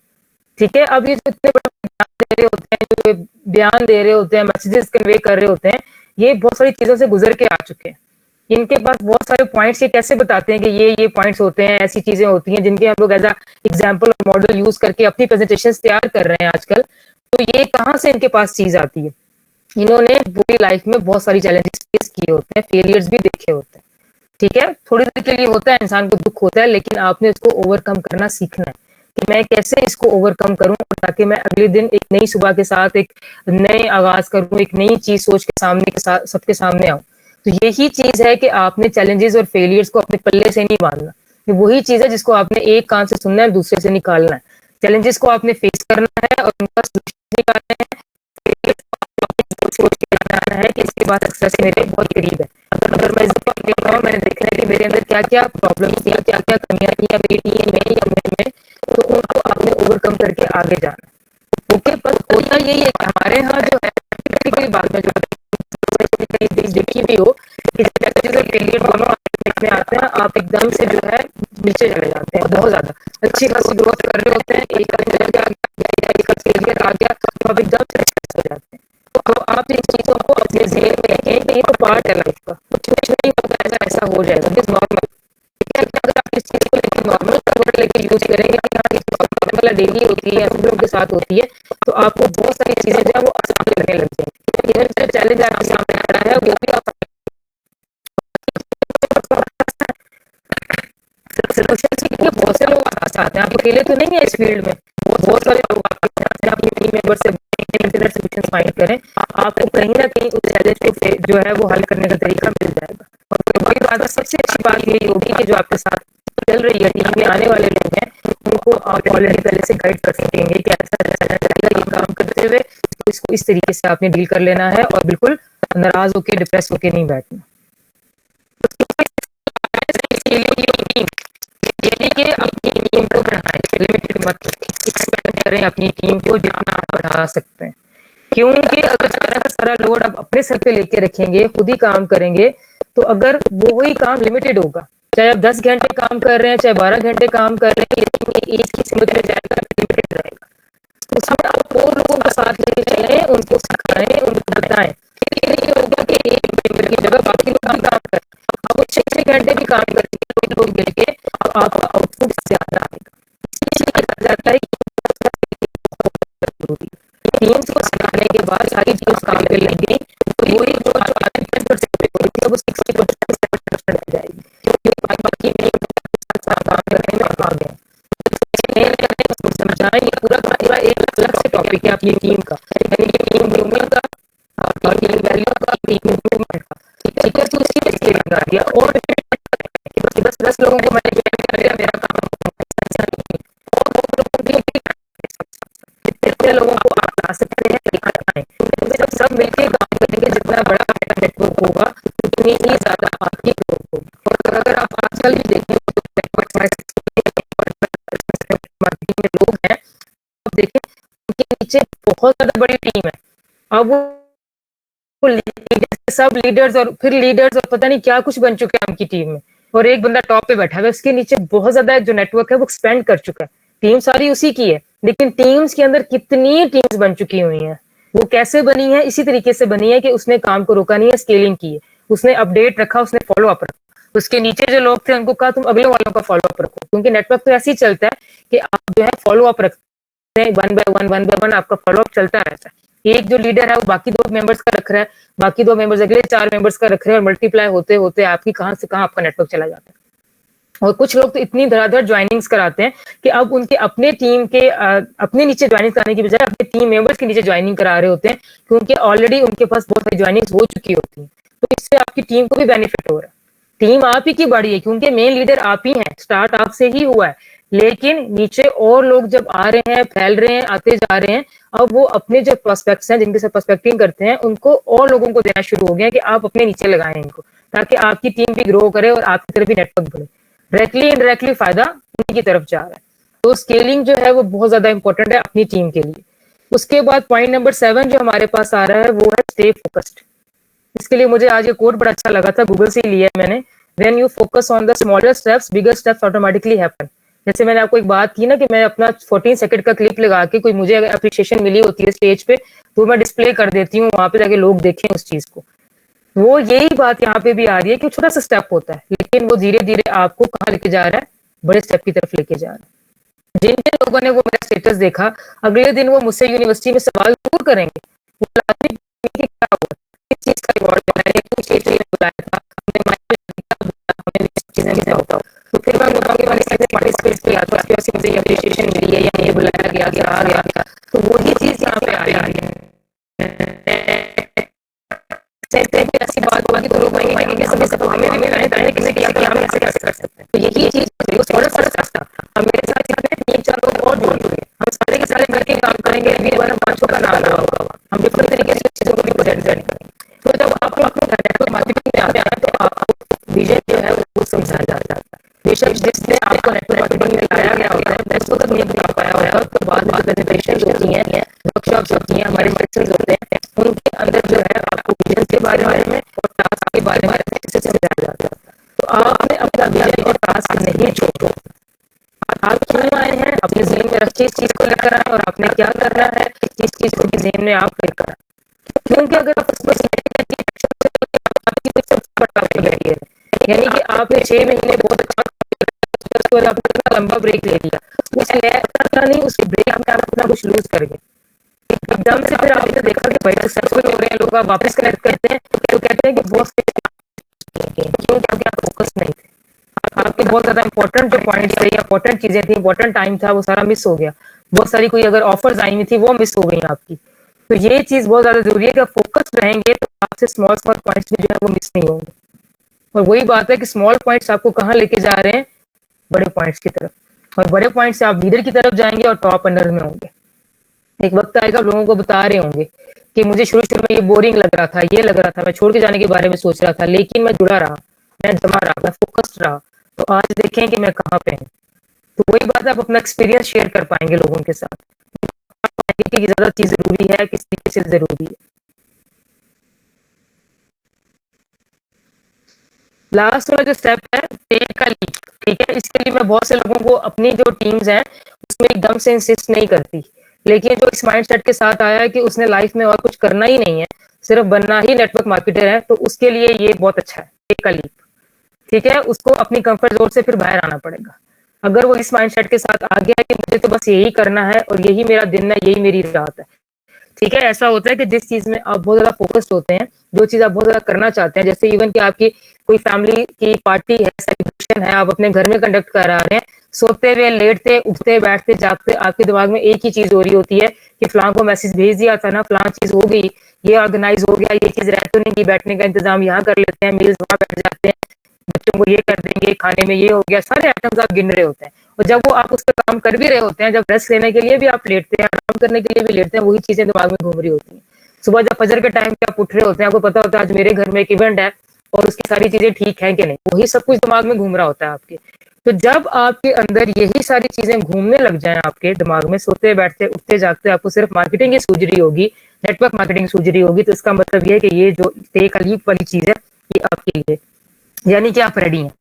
ठीक है, अब ये जो इतने बड़े बयान दे रहे होते हैं, जो बयान दे रहे होते हैं, मैसेजेस कन्वे कर रहे होते हैं, ये बहुत सारी चीजों से गुजर के आ चुके हैं। इनके पास बहुत सारे पॉइंट्स, ये कैसे बताते हैं कि ये पॉइंट्स होते हैं, ऐसी चीजें होती हैं जिनके हम लोग एज एग्जाम्पल और मॉडल यूज करके अपनी प्रेजेंटेशन तैयार कर रहे हैं आजकल। तो ये कहाँ से इनके पास चीज आती है? इन्होंने पूरी लाइफ में बहुत सारी चैलेंजेस फेस किए होते हैं, फेलियर्स भी देखे होते हैं। ठीक है, थोड़ी देर के लिए होता है, इंसान को दुख होता है, लेकिन आपने इसको ओवरकम करना सीखना है कि मैं कैसे इसको ओवरकम करूं, ताकि मैं अगले दिन एक नई सुबह के साथ एक नए आगाज करूं, एक नई चीज सोच के सामने के साथ सबके सामने आऊं। तो यही चीज है कि आपने चैलेंजेस और फेलियर्स को अपने पल्ले से नहीं बांधना। ये वही चीज है जिसको आपने एक कान से सुनना है, दूसरे से निकालना है। चैलेंजेस को आपने फेस करना है और उनका सोल्यूशन निकालना है। सोच के लाना है कि इसके बाद सक्सेस मेरे बहुत करीब है। अगर मैं देख रहा हूँ, मैंने देखना है कि मेरे अंदर क्या क्या प्रॉब्लम्स थी, क्या क्या कमियां थी या मेरी टीम में या में, तो उनको आपने ओवरकम करके आगे जाना। ओके, पर होता यही है कि हमारे यहाँ जो है प्रैक्टिकली बात में जो देखी भी हो कि फेलियर दोनों में आते हैं, आप एकदम से जो है नीचे चले जाते हैं, बहुत ज्यादा अच्छी खासी ग्रोथ कर रहे होते हैं, एक फेलियर आ गया तो आप एकदम से हो जाते हैं। तो आप इन चीजों को अपने ज़हन में रखें कि ये तो पार्ट है लाइफ का, कुछ नहीं होगा, ऐसा हो जाएगा, दिस नॉर्मल। ठीक है, अगर आप इस चीज को लेकर नॉर्मल वर्ड लेके यूज करेंगे कि हाँ ये डेली होती है, हम लोगों के साथ होती है, तो आपको बहुत सारी चीजें जो है वो आसान लगने लग जाएंगी। इवन जो चैलेंज आपके सामने खड़ा है वो भी आप बहुत से लोग आते हैं, आप अकेले तो नहीं है इस फील्ड में, बहुत सारे लोग आते हैं, अपनी टीम मेंबर से इंटरनेट सोल्यूशन फाइंड करें, आपको कहीं ना कहीं उस चैलेंज को जो है वो हल करने का तरीका मिल जाएगा। और वही बात, सबसे अच्छी बात यही होगी कि जो आपके साथ चल रही है टीम में आने वाले लोग हैं, उनको आप ऑलरेडी पहले से गाइड कर सकेंगे कि ऐसा जाएगा ये काम करते हुए, तो इसको इस तरीके से आपने डील कर लेना है और बिल्कुल नाराज होकर डिप्रेस होकर नहीं बैठना। अपनी टीम को बढ़ाएं, लिमिटेड मत एक्सपेंड करें अपनी टीम को जितना आप बढ़ा सकते हैं, क्योंकि अगर सारा लोड आप अपने सर पे लेके रखेंगे, खुद ही काम करेंगे, तो अगर वो ही काम लिमिटेड होगा, चाहे आप 10 घंटे काम कर रहे हैं, चाहे 12 घंटे काम कर रहे हैं, लेकिन एक ही सिमत में जाएगा, लिमिटेड रहेगा। उसमें आप और लोगों का साथ लेके चलें, उनको सिखाएं, उनको बताएं, ये होगा कि एक मेंबर की जगह बाकी लोग भी काम करें, आप 6 घंटे भी काम करेंगे लोग मिलके, आपका आउटपुट ज्यादा आएगा। इसलिए कहा जाता है टीम्स को सिखाने के बाद सारी टीम्स काम कर लेंगे, तो वही जो 10% होती है वो 60% रह जाएगी, क्योंकि बाकी काम करने में आ गए। समझाएं, ये पूरा टॉपिक है अपनी टीम का, यानी कि टीम बिल्डिंग का और टीम वैल्यू का, टीम इम्प्रूवमेंट का। ठीक है, तो इसी में स्केलिंग आ गया। और बस 10 लोगों को मैंने ज्वाइन कर लिया, मेरा काम ऐसा नहीं है। और कितने लोगों को आप ला सकते हैं, लेकर आए, जब सब मिलकर काम करेंगे, जितना बड़ा आपका नेटवर्क होगा उतनी ही ज्यादा आपकी ग्रोथ होगी। और अगर आप आजकल भी देखें तो नेटवर्क मार्केटिंग में लोग हैं, आप देखें उनके नीचे बहुत ज्यादा बड़ी टीम है। अब वो सब लीडर्स और फिर लीडर्स और पता नहीं क्या कुछ बन चुके हैं उनकी टीम में, और एक बंदा टॉप पे बैठा है, उसके नीचे बहुत ज्यादा जो नेटवर्क है वो एक्सपेंड कर चुका है। टीम सारी उसी की है, लेकिन टीम्स के अंदर कितनी टीम्स बन चुकी हुई हैं। वो कैसे बनी है? इसी तरीके से बनी है कि उसने काम को रोका नहीं है, स्केलिंग की है, उसने अपडेट रखा, उसने फॉलो अप रखा। उसके नीचे जो लोग थे उनको कहा तुम अगले वालों का फॉलो अप रखो, क्योंकि नेटवर्क तो ऐसे ही चलता है कि आप जो है फॉलो अप रखते हैं, वन बाय वन आपका फॉलो अप चलता रहता है। एक जो लीडर है वो बाकी 2 मेंबर्स का रख रहा है, बाकी 2 मेंबर्स अगले 4 मेंबर्स का रख रहे हैं, और मल्टीप्लाई होते होते आपकी कहां से कहां आपका नेटवर्क चला जाता है। और कुछ लोग तो इतनी धड़ाधड़ ज्वाइनिंग्स कराते हैं कि अब उनके अपने टीम के अपने नीचे ज्वाइनिंग कराने की बजाय अपने टीम मेंबर्स के नीचे ज्वाइनिंग करा रहे होते हैं, क्योंकि ऑलरेडी उनके पास बहुत सारी ज्वाइनिंग्स हो चुकी होती हैं। तो इससे आपकी टीम को भी बेनिफिट हो रहा है। टीम आप ही की बड़ी है, क्योंकि मेन लीडर आप ही हैं, स्टार्ट आपसे ही हुआ है, लेकिन नीचे और लोग जब आ रहे हैं, फैल रहे हैं, आते जा रहे हैं, अब वो अपने जो प्रोस्पेक्ट्स हैं, जिनके साथ प्रोस्पेक्टिंग करते हैं, उनको और लोगों को देना शुरू हो गया कि आप अपने नीचे लगाएं इनको, ताकि आपकी टीम भी ग्रो करे और आपकी तरफ भी नेटवर्क बढ़े। डायरेक्टली इनडायरेक्टली फायदा उन्हीं की तरफ जा रहा है। तो स्केलिंग जो है वो बहुत ज्यादा इंपॉर्टेंट है अपनी टीम के लिए। उसके बाद पॉइंट नंबर 7 जो हमारे पास आ रहा है वो है स्टे फोकस्ड। इसके लिए मुझे आज ये कोट बड़ा अच्छा लगा था, गूगल से ही लिया है मैंने। When you focus on the smaller steps, bigger steps automatically happen. जैसे मैंने आपको एक बात की ना कि मैं अपना 14 सेकंड का क्लिप लगा के, कोई मुझे अगर अप्रिशिएशन मिली होती है स्टेज पे, तो मैं डिस्प्ले कर देती हूँ वहां पे, ताकि लोग देखें उस चीज को। वो यही बात यहाँ पे भी आ रही है कि छोटा सा स्टेप होता है, लेकिन वो धीरे धीरे आपको कहाँ लेके जा रहा है, बड़े स्टेप की तरफ लेके जा रहा है। जिन जिन लोगों ने वो मेरा स्टेटस देखा, अगले दिन वो मुझसे यूनिवर्सिटी में सवाल जरूर करेंगे, वो लाजमी कि क्या हुआ, किस चीज का रिवॉर्ड मिला है, किस चीज ने बुलाया था, हमने चीजें क्या होता। तो फिर मैं बताऊंगी मैंने कैसे पार्टिसिपेट किया था, कैसे मुझे अप्रिशिएशन मिली है, या ये बुलाया गया आ गया। तो वही चीज यहाँ पे आ रही है। ऐसी बात होगी तो लोग मांगेंगे सभी से, तो हमें भी मिला है किसी कि हम ऐसे कैसे कर सकते हैं। तो यही चीज थोड़ा सा रास्ता अब मेरे साथ इसमें 3-4 लोग और जुड़ गए, हम सारे के सारे मिलकर काम करेंगे, अभी हमारा 500 का नाम लगा होगा, हम डिफरेंट तरीके से चीजों को भी प्रेजेंट करेंगे। तो जब आप अपने नेटवर्क मार्केटिंग में आते हैं तो आपको विजन जो है वो समझाया जाता है। बेशक जिसने आपको नेटवर्क मार्केटिंग में लाया गया होता है, दस तक नहीं बता पाया होगा, तो बाद में प्रेजेंटेशन होती हैं, वर्कशॉप्स होती हैं, हमारे लेक्चर्स होते हैं, उनके अंदर जो है आपको विजन के बारे में और टास्क के बारे में अच्छे से समझाया जाता है। तो आपने अपना विजन और टास्क नहीं छोड़ो, आप क्यों आए हैं, अपने ज़हन में रखिए इस चीज को लेकर आए, और आपने क्या करना है इस चीज को भी ज़हन में आप लेकर आए। क्योंकि अगर आप उसको यानी कि आपने 6 महीने बहुत अच्छा, उसके बाद आपने इतना लंबा ब्रेक ले लिया, उस नहीं, उस ब्रेक में आप अपना कुछ लूज कर गए, एकदम से फिर आपने देखा कि भाई सक्सेसफुल हो रहे हैं लोग, आप वापस कनेक्ट करते हैं तो कहते हैं कि बहुत क्यों, क्योंकि आप फोकस नहीं थे, आपके बहुत ज्यादा इंपॉर्टेंट जो पॉइंट्स थे, इंपॉर्टेंट चीजें थी, इंपॉर्टेंट टाइम था, वो सारा मिस हो गया। बहुत सारी कोई अगर ऑफर्स आई हुई थी वो मिस हो गई आपकी। तो ये चीज बहुत ज्यादा जरूरी है कि आप फोकस रहेंगे तो आपसे स्मॉल स्मॉल पॉइंट्स भी जो है वो मिस नहीं होंगे। और वही बात है कि स्मॉल पॉइंट्स आपको कहाँ लेके जा रहे हैं, बड़े पॉइंट्स की तरफ, और बड़े पॉइंट से आप लीडर की तरफ जाएंगे और टॉप अंडर में होंगे। एक वक्त आएगा लोगों को बता रहे होंगे कि मुझे शुरू में ये बोरिंग लग रहा था, ये लग रहा था, मैं छोड़ के जाने के बारे में सोच रहा था, लेकिन मैं जुड़ा रहा, मैं जमा रहा, मैं फोकस्ड रहा, तो आज देखें कि मैं कहाँ पे हूँ। तो वही बात है, आप अपना एक्सपीरियंस शेयर कर पाएंगे लोगों के साथ कि ज्यादा चीज जरूरी है, किस तरीके से जरूरी है। लास्ट वाला जो स्टेप है टेक का लीप, ठीक है, इसके लिए मैं बहुत से लोगों को अपनी जो टीम्स हैं उसमें एकदम से इंसिस्ट नहीं करती, लेकिन जो इस माइंडसेट के साथ आया है कि उसने लाइफ में और कुछ करना ही नहीं है, सिर्फ बनना ही नेटवर्क मार्केटर है, तो उसके लिए ये बहुत अच्छा है टेक का लीप। ठीक है, उसको अपनी कंफर्ट जोन से फिर बाहर आना पड़ेगा। अगर वो इस माइंडसेट के साथ आ गया कि मुझे तो बस यही करना है और यही मेरा दिन है, यही मेरी रात है, ठीक है, ऐसा होता है कि जिस चीज में आप बहुत ज्यादा फोकस्ड होते हैं, जो चीज आप बहुत ज्यादा करना चाहते हैं, जैसे इवन कि आपकी कोई फैमिली की पार्टी है, सेलिब्रेशन है, आप अपने घर में कंडक्ट करा रहे हैं, सोते हुए, लेटते, उठते, बैठते, जागते आपके दिमाग में एक ही चीज हो रही होती है कि फलां को मैसेज भेज दिया था ना, फलां चीज हो गई, ये ऑर्गेनाइज हो गया, ये चीज रह तो नहीं गई, बैठने का इंतजाम यहाँ कर लेते हैं, मील्स वहां बैठ जाते हैं, बच्चों को ये कर देंगे, खाने में ये हो गया, सारे आइटम्स आप गिन रहे होते हैं। और जब वो आप उस पर काम कर भी रहे होते हैं, जब रेस्ट लेने के लिए भी आप लेटते हैं, आराम करने के लिए भी लेटते हैं, वही चीजें दिमाग में घूम रही होती हैं। सुबह जब फजर के टाइम पे आप उठ रहे होते हैं, आपको पता होता है आज मेरे घर में एक इवेंट है और उसकी सारी चीजें ठीक है कि नहीं, वही सब कुछ दिमाग में घूम रहा होता है आपके। तो जब आपके अंदर यही सारी चीजें घूमने लग जाएं आपके दिमाग में, सोते बैठते उठते जागते आपको सिर्फ मार्केटिंग ही सूझ रही होगी, नेटवर्क मार्केटिंग सूझ रही होगी, तो इसका मतलब ये है कि ये जो टेक अलीफ वाली चीज है ये आपके लिए, यानी कि आप रेडी हैं,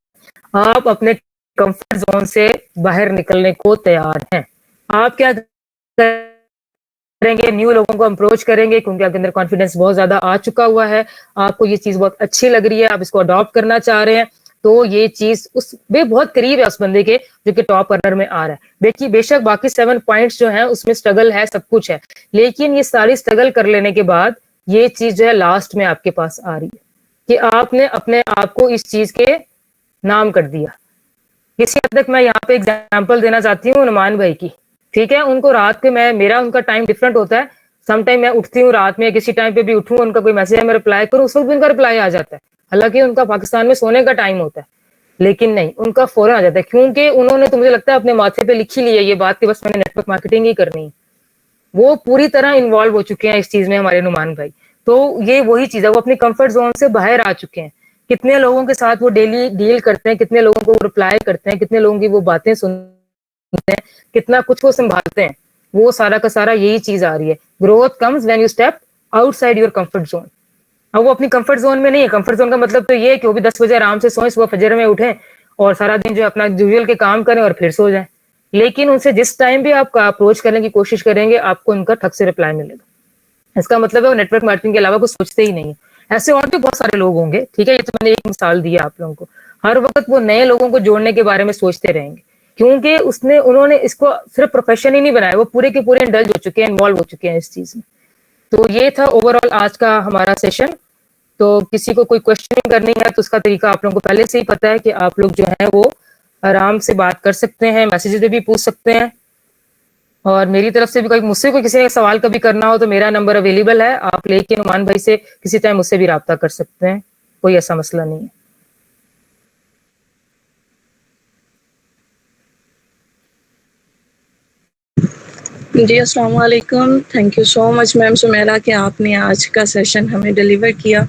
आप अपने कंफर्ट जोन से बाहर निकलने को तैयार हैं। आप क्या करेंगे, न्यू लोगों को अप्रोच करेंगे क्योंकि आपके अंदर कॉन्फिडेंस बहुत ज्यादा आ चुका हुआ है, आपको ये चीज बहुत अच्छी लग रही है, आप इसको अडॉप्ट करना चाह रहे हैं, तो ये चीज उस वे बहुत करीब है उस बंदे के जो कि टॉप अर्नर में आ रहा है। देखिए बेशक बाकी 7 पॉइंट्स जो हैं उसमें स्ट्रगल है, सब कुछ है, लेकिन ये सारी स्ट्रगल कर लेने के बाद ये चीज जो है लास्ट में आपके पास आ रही है कि आपने अपने आप को इस चीज के नाम कर दिया। किसी हद तक मैं यहाँ पे एग्जांपल देना चाहती हूँ नुमान भाई की, ठीक है, उनको रात के मेरा उनका टाइम डिफरेंट होता है, सम टाइम मैं उठती हूँ रात में, किसी टाइम पे भी उठूँ, उनका कोई मैसेज है मैं रिप्लाई करूँ, उस वक्त भी उनका रिप्लाई आ जाता है, हालांकि उनका पाकिस्तान में सोने का टाइम होता है, लेकिन नहीं, उनका फौरन आ जाता है, क्योंकि उन्होंने तो मुझे लगता है अपने माथे पे लिखी ली है ये बात कि बस मैंने नेटवर्क मार्केटिंग ही करनी है। वो पूरी तरह इन्वॉल्व हो चुके हैं इस चीज में हमारे नुमान भाई। तो ये वही चीज है, वो अपनी कंफर्ट जोन से बाहर आ चुके हैं। कितने लोगों के साथ वो डेली डील करते हैं, कितने लोगों को वो रिप्लाई करते हैं, कितने लोगों की वो बातें सुनते हैं, कितना कुछ वो संभालते हैं, वो सारा का सारा यही चीज आ रही है। Growth comes when you step outside your comfort zone. अब वो अपनी कंफर्ट जोन में नहीं है। कंफर्ट जोन का मतलब तो ये है कि वो भी 10 बजे आराम से सोएं, सुबह फजर में उठें और सारा दिन जो है अपना यूजुअल के काम करें और फिर सो जाएं। लेकिन उनसे जिस टाइम भी आप अप्रोच करने की कोशिश करेंगे आपको उनका ठग से रिप्लाई मिलेगा। इसका मतलब है वो नेटवर्क मार्केटिंग के अलावा कुछ सोचते ही नहीं है। ऐसे और भी बहुत सारे लोग होंगे, ठीक है, ये तो मैंने एक मिसाल दी है आप लोगों को। हर वक्त वो नए लोगों को जोड़ने के बारे में सोचते रहेंगे, क्योंकि उन्होंने इसको सिर्फ प्रोफेशन ही नहीं बनाया, वो पूरे के पूरे इंडल्ज हो चुके हैं, इन्वॉल्व हो चुके हैं इस चीज में। तो ये था ओवरऑल आज का हमारा सेशन। तो किसी को कोई क्वेश्चनिंग करनी है तो उसका तरीका आप लोगों को पहले से ही पता है कि आप लोग जो है वो आराम से बात कर सकते हैं, मैसेजेस पे भी पूछ सकते हैं, और मेरी तरफ से भी कोई मुझसे कोई किसी सवाल कभी करना हो तो मेरा नंबर अवेलेबल है, आप लेके नुमान भाई से किसी टाइम मुझसे भी राब्ता कर सकते हैं, कोई ऐसा मसला नहीं है। जी अस्सलाम वालेकुम। Thank you so much ma'am Sumera कि आपने आज का सेशन हमें डिलीवर किया।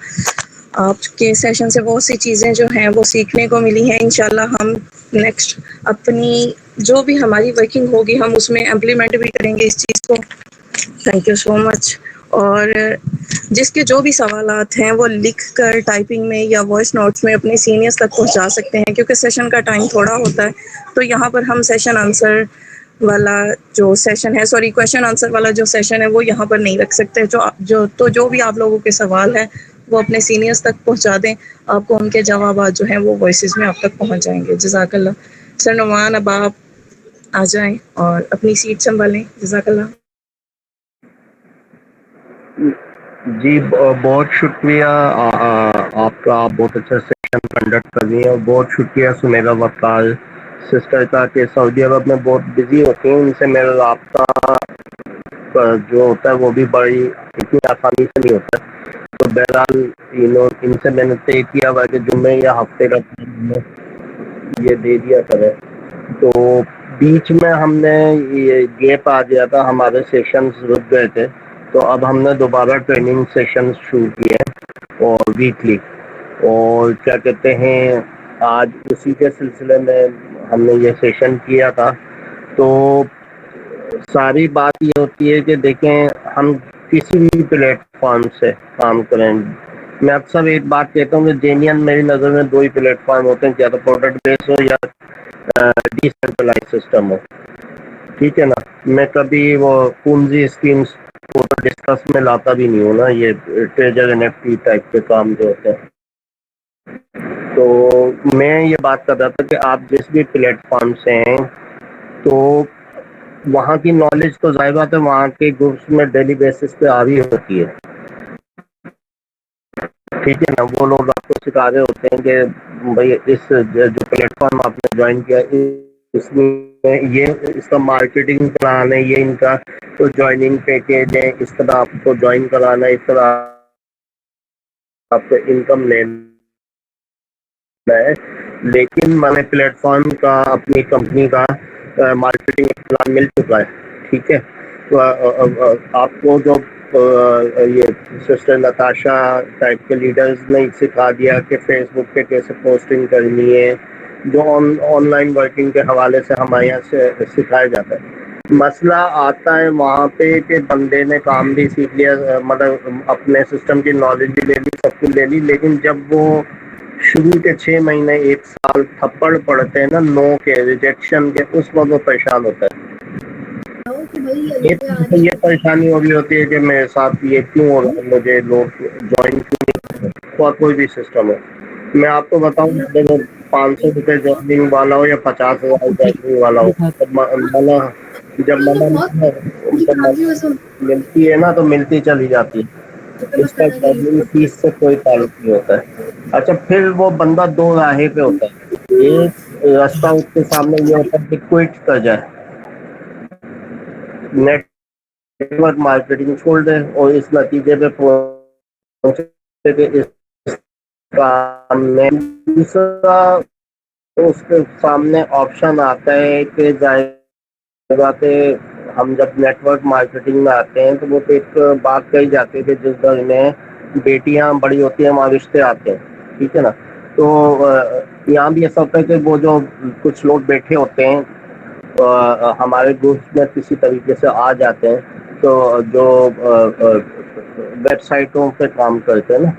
आपके सेशन से बहुत सी चीज़ें जो हैं वो सीखने को मिली हैं। इंशाल्लाह हम नेक्स्ट अपनी जो भी हमारी वर्किंग होगी हम उसमें इम्प्लीमेंट भी करेंगे इस चीज़ को। Thank you so much. और जिसके जो भी सवालात हैं वो लिख कर टाइपिंग में या वॉइस नोट्स में अपने सीनियर्स तक पहुंचा सकते हैं, क्योंकि सेशन का टाइम थोड़ा होता है, तो यहाँ पर हम सेशन आंसर वाला जो सेशन है, सॉरी क्वेश्चन आंसर वाला जो सेशन है वो यहाँ पर नहीं रख सकते। जो भी आप लोगों के सवाल है वो अपने सीनियर्स तक पहुँचा दें, आपको उनके जवाब जो हैं वो वॉइसेस में आप तक पहुँच जाएंगे। जज़ाकल्लाह। सर नुमान अब आप आ जाएं और अपनी सीट संभालें। जज़ाकल्लाह। जी बहुत शुक्रिया आपका, आप बहुत अच्छा सेशन कंडक्ट कर रही हैं, और बहुत शुक्रिया सुमेरा वकाल सिस्टर का कि सऊदी अरब में बहुत बिजी होती हैं, उनसे मेरा रब्ता जो होता है वो भी बड़ी इतनी आसानी से नहीं होता। तो बहरहाल इनसे मैंने तय किया हुआ कि जुम्मे या हफ्ते का ये दे दिया करें। तो बीच में हमने ये गैप आ गया था, हमारे सेशंस रुक गए थे, तो अब हमने दोबारा ट्रेनिंग सेशन शुरू किए और वीकली, और क्या कहते हैं आज उसी के सिलसिले में हमने ये सेशन किया था। तो सारी बात ये होती है कि देखें हम किसी भी प्लेटफॉर्म से काम करें, मैं अक्सर एक बात कहता हूँ कि जेन्युइन मेरी नज़र में 2 ही प्लेटफॉर्म होते हैं, या तो प्रोडक्ट बेस्ड हो या डिसेंट्रलाइज सिस्टम हो, ठीक है ना। मैं कभी वो पूंजी स्कीम्स को तो डिस्कस में लाता भी नहीं हूँ ना, ये ट्रेजर एनएफटी टाइप के काम जो होते हैं। तो मैं ये बात कर रहा था कि आप जिस भी प्लेटफॉर्म से हैं तो वहाँ की नॉलेज तो ज़ाहिर बात है वहाँ के ग्रुप्स में डेली बेसिस पे आ रही होती है, ठीक है ना। वो लोग आपको सिखा रहे होते हैं कि भाई इस जो प्लेटफॉर्म आपने ज्वाइन किया इसमें ये इसका मार्केटिंग कराना है, ये इनका तो ज्वाइनिंग पैकेज है, इस तरह आपको ज्वाइन कराना है, इस तरह आपको इनकम लेना है। लेकिन मैंने प्लेटफॉर्म का अपनी कंपनी का मार्केटिंग प्लान मिल चुका है, ठीक है। तो आपको जो ये सिस्टर नताशा टाइप के लीडर्स ने सिखा दिया कि फेसबुक पे कैसे पोस्टिंग करनी है, जो ऑनलाइन वर्किंग के हवाले से हमारे यहाँ से सिखाया जाता है। मसला आता है वहाँ पे कि बंदे ने काम भी सीख लिया, मतलब अपने सिस्टम की नॉलेज भी ले ली, सब कुछ ले ली, लेकिन जब वो शुरू के 6 महीने 1 साल थप्पड़ पड़ते हैं ना, नो के, रिजेक्शन के, उस वक्त वो परेशान होता है। ये परेशानी हो रही होती है कि मेरे साथ ये क्यों हो रहा है, मुझे लोग ज्वाइन क्यों नहीं कर रहे, और कोई भी सिस्टम है। मैं आपको बताऊँ, देखो 500 रुपये ज्वाइनिंग वाला हो या 50,000 ज्वाइनिंग वाला हो, जब मना मिलती है ना तो मिलती चली जाती है। इसका ज्वाइनिंग फीस से कोई ताल्लुक नहीं होता है। अच्छा, फिर वो बंदा दो राहे पे होता है। एक रास्ता उसके सामने ये होता है कि क्विट कर जाए, नेटवर्क मार्केटिंग छोड़ दे, और इस नतीजे पे पहुंचे कि इस काम में दूसरा उसके सामने ऑप्शन आता है कि जगह पे हम जब नेटवर्क मार्केटिंग में आते हैं तो वो तो एक बात कही जाती है कि जिस घर में बेटियां बड़ी होती हैं वहाँ रिश्ते आते हैं, ठीक है ना। तो यहाँ भी ऐसा होता है कि वो जो कुछ लोग बैठे होते हैं हमारे ग्रुप में किसी तरीके से आ जाते हैं, तो जो वेबसाइटों पे काम करते हैं ना,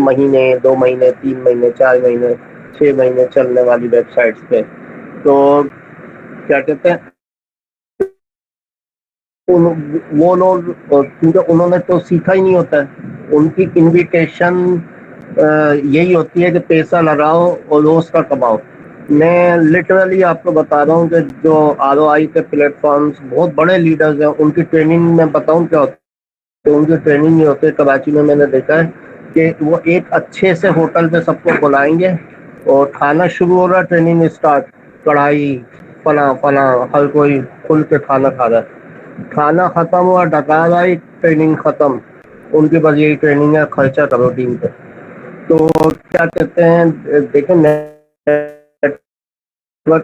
महीने 2 महीने 3 महीने 4 महीने 6 महीने चलने वाली वेबसाइट्स पे, तो क्या कहते हैं वो लोग, क्योंकि उन्होंने तो सीखा ही नहीं होता है, उनकी इनविटेशन यही होती है कि पैसा लगाओ और रोज का कमाओ। मैं लिटरली आपको बता रहा हूँ कि जो ROI के प्लेटफॉर्म्स बहुत बड़े लीडर्स हैं, उनकी ट्रेनिंग में बताऊँ क्या होता है, उनकी ट्रेनिंग नहीं होती। कराची में मैंने देखा है कि वो एक अच्छे से होटल पे सबको बुलाएंगे और खाना शुरू हो रहा, ट्रेनिंग स्टार्ट, कढ़ाई फला फला, हर कोई खुल के खाना खा रहा है। खाना खत्म हुआ, डकार आई, ट्रेनिंग खत्म। उनकी बस यही ट्रेनिंग है, खर्चा करो टीम पे। तो क्या कहते हैं, देखें नेटवर्क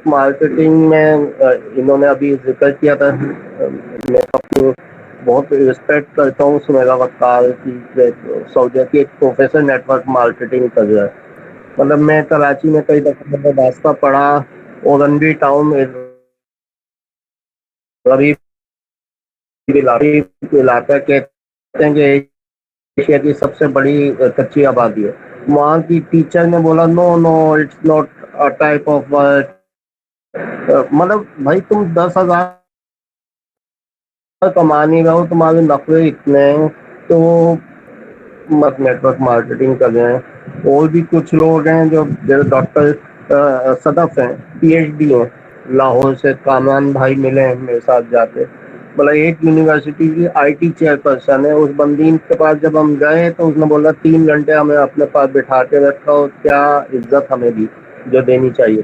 मार्केटिंग में इन्होंने अभी जिक्र किया था, मैं अपनी बहुत रिस्पेक्ट करता हूँ सुमेरा वक्तार की, सऊदीया की एक प्रोफेसर नेटवर्क मार्केटिंग कर रहा है। मतलब मैं कराची में कई दफा मैंने रास्ता पढ़ा, ओरंगी टाउन गरीब इलाका कहते हैं कि एशिया की सबसे बड़ी कच्ची आबादी है। वहाँ की टीचर ने बोला no no, it's not a type of work. मतलब भाई तुम 10,000 कमा नहीं रहे हो, तुम्हारे नफे इतने हैं, तो मत नेटवर्क मार्केटिंग कर रहे हैं। और भी कुछ लोग हैं जो डॉक्टर सदफ हैं, PhD हैं, लाहौर से कामरान भाई मिले हैं मेरे साथ जाके। बोला एक यूनिवर्सिटी की IT चेयरपर्सन है, उस बंदीन के पास जब हम गए तो उसने बोला 3 घंटे हमें अपने पास बिठा के रखा और क्या इज्जत हमें दी जो देनी चाहिए।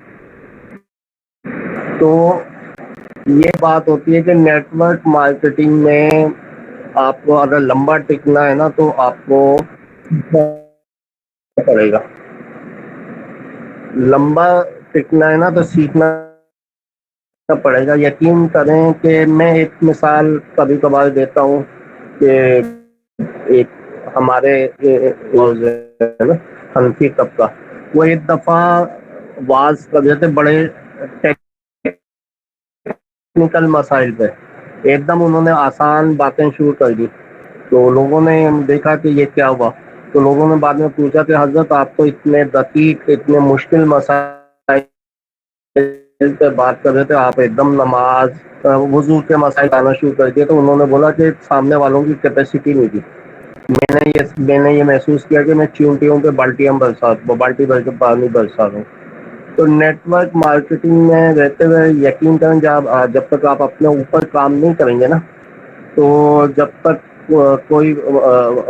तो ये बात होती है कि नेटवर्क मार्केटिंग में आपको अगर लंबा टिकना है ना तो आपको पड़ेगा, लंबा टिकना है ना तो सीखना पड़ेगा। यकीन करें कि मैं एक मिसाल कभी कभार देता हूँ कि एक हमारे वो है ना हनफी तबका, वो एक दफा वाज कर रहे थे बड़े टेक्निकल मसाइल पे, एकदम उन्होंने आसान बातें शुरू कर दी। तो लोगों ने देखा कि ये क्या हुआ, तो लोगों ने बाद में पूछा कि हजरत आप तो इतने दकीक इतने मुश्किल मसाइल पे बात कर रहे थे, आप एकदम नमाज वजू के मसाइल आना शुरू कर दिए। तो उन्होंने बोला कि सामने वालों की कैपेसिटी नहीं थी। मैंने ये महसूस किया कि मैं चींटियों पे बाल्टी भर के पानी बरसा रहा हूँ। तो नेटवर्क मार्केटिंग में रहते हुए यकीन करें, जब तक आप अपने ऊपर काम नहीं करेंगे ना, तो जब तक कोई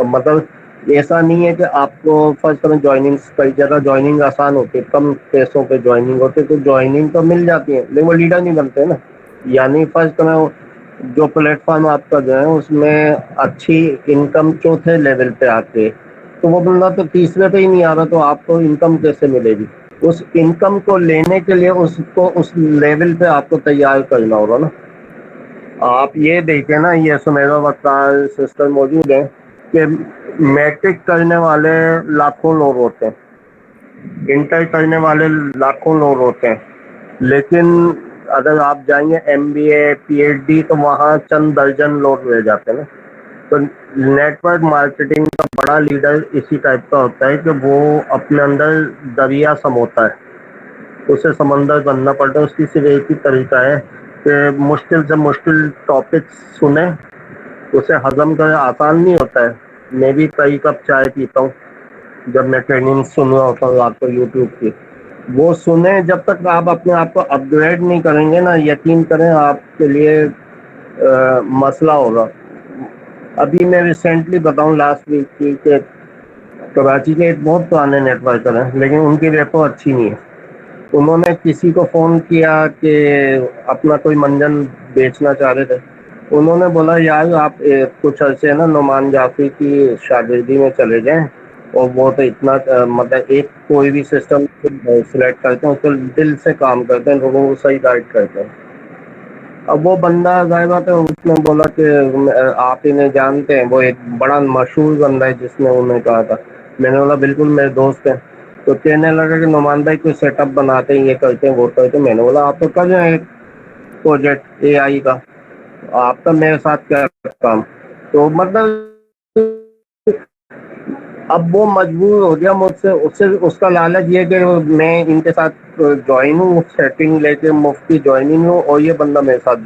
मतलब ऐसा नहीं है कि आपको फर्स्ट में ज्वाइनिंग, कई जगह ज्वाइनिंग आसान होती है, कम पैसों पे ज्वाइनिंग होती है, तो ज्वाइनिंग तो मिल जाती है लेकिन वो लीडर नहीं बनते ना। यानी फर्स्ट में जो प्लेटफॉर्म आपका जो है उसमें अच्छी इनकम चौथे लेवल पे आती है, तो वो बंदा तो तीसरे पे ही नहीं आ रहा, तो आपको इनकम कैसे मिलेगी? उस इनकम को लेने के लिए उसको उस लेवल पे आपको तैयार करना होगा ना। आप ये देखें ना, ये सुमेरा वकार सिस्टम मौजूद है कि मैट्रिक करने वाले लाखों लोग होते हैं, इंटर करने वाले लाखों लोग होते हैं, लेकिन अगर आप जाएंगे एमबीए पीएचडी तो वहाँ चंद दर्जन लोग रह जाते हैं ना। तो नेटवर्क मार्केटिंग का बड़ा लीडर इसी टाइप का होता है कि वो अपने अंदर दरिया समोता है, उसे समंदर बनना पड़ता है। उसकी सिर्फ एक ही तरीका है कि मुश्किल से मुश्किल टॉपिक सुने, उसे हजम करना आसान नहीं होता है। मैं भी कई कप चाय पीता हूँ जब मैं ट्रेनिंग सुन रहा होता हूँ आपको यूट्यूब की, वो सुने। जब तक आप अपने आप को अपग्रेड नहीं करेंगे ना, यकीन करें आपके लिए मसला होगा। अभी मैं रिसेंटली बताऊं लास्ट वीक की कि कराची के एक बहुत पुराने नेटवर्कर हैं लेकिन उनकी रेपो अच्छी नहीं है। उन्होंने किसी को फ़ोन किया कि अपना कोई मंजन बेचना चाह रहे थे। उन्होंने बोला यार आप कुछ अर्से ना नुमान जाफरी की शागिर्दी में चले जाएं, और वो तो इतना मतलब एक कोई भी सिस्टम सिलेक्ट करते हैं उसको दिल से काम करते हैं, लोगों को सही गाइड करते हैं। अब वो बंदा जाहिर बात है उसने बोला कि आप इन्हें जानते हैं, वो एक बड़ा मशहूर बंदा है जिसने उन्हें कहा था। मैंने बोला बिल्कुल मेरे दोस्त हैं। तो कहने लगा कि नुमान भाई कोई सेटअप बनाते हैं, ये करते हैं वो करते हैं। मैंने बोला आप तो कर रहे हैं प्रोजेक्ट एआई का, आपका मेरे साथ क्या काम? तो मतलब अब वो मजबूर हो गया मुझसे, उससे उसका लालच ये कि मैं इनके साथ ज्वाइन हूँ, सेटिंग लेके मुफ्ती ज्वाइनिंग हूँ और ये बंदा मेरे साथ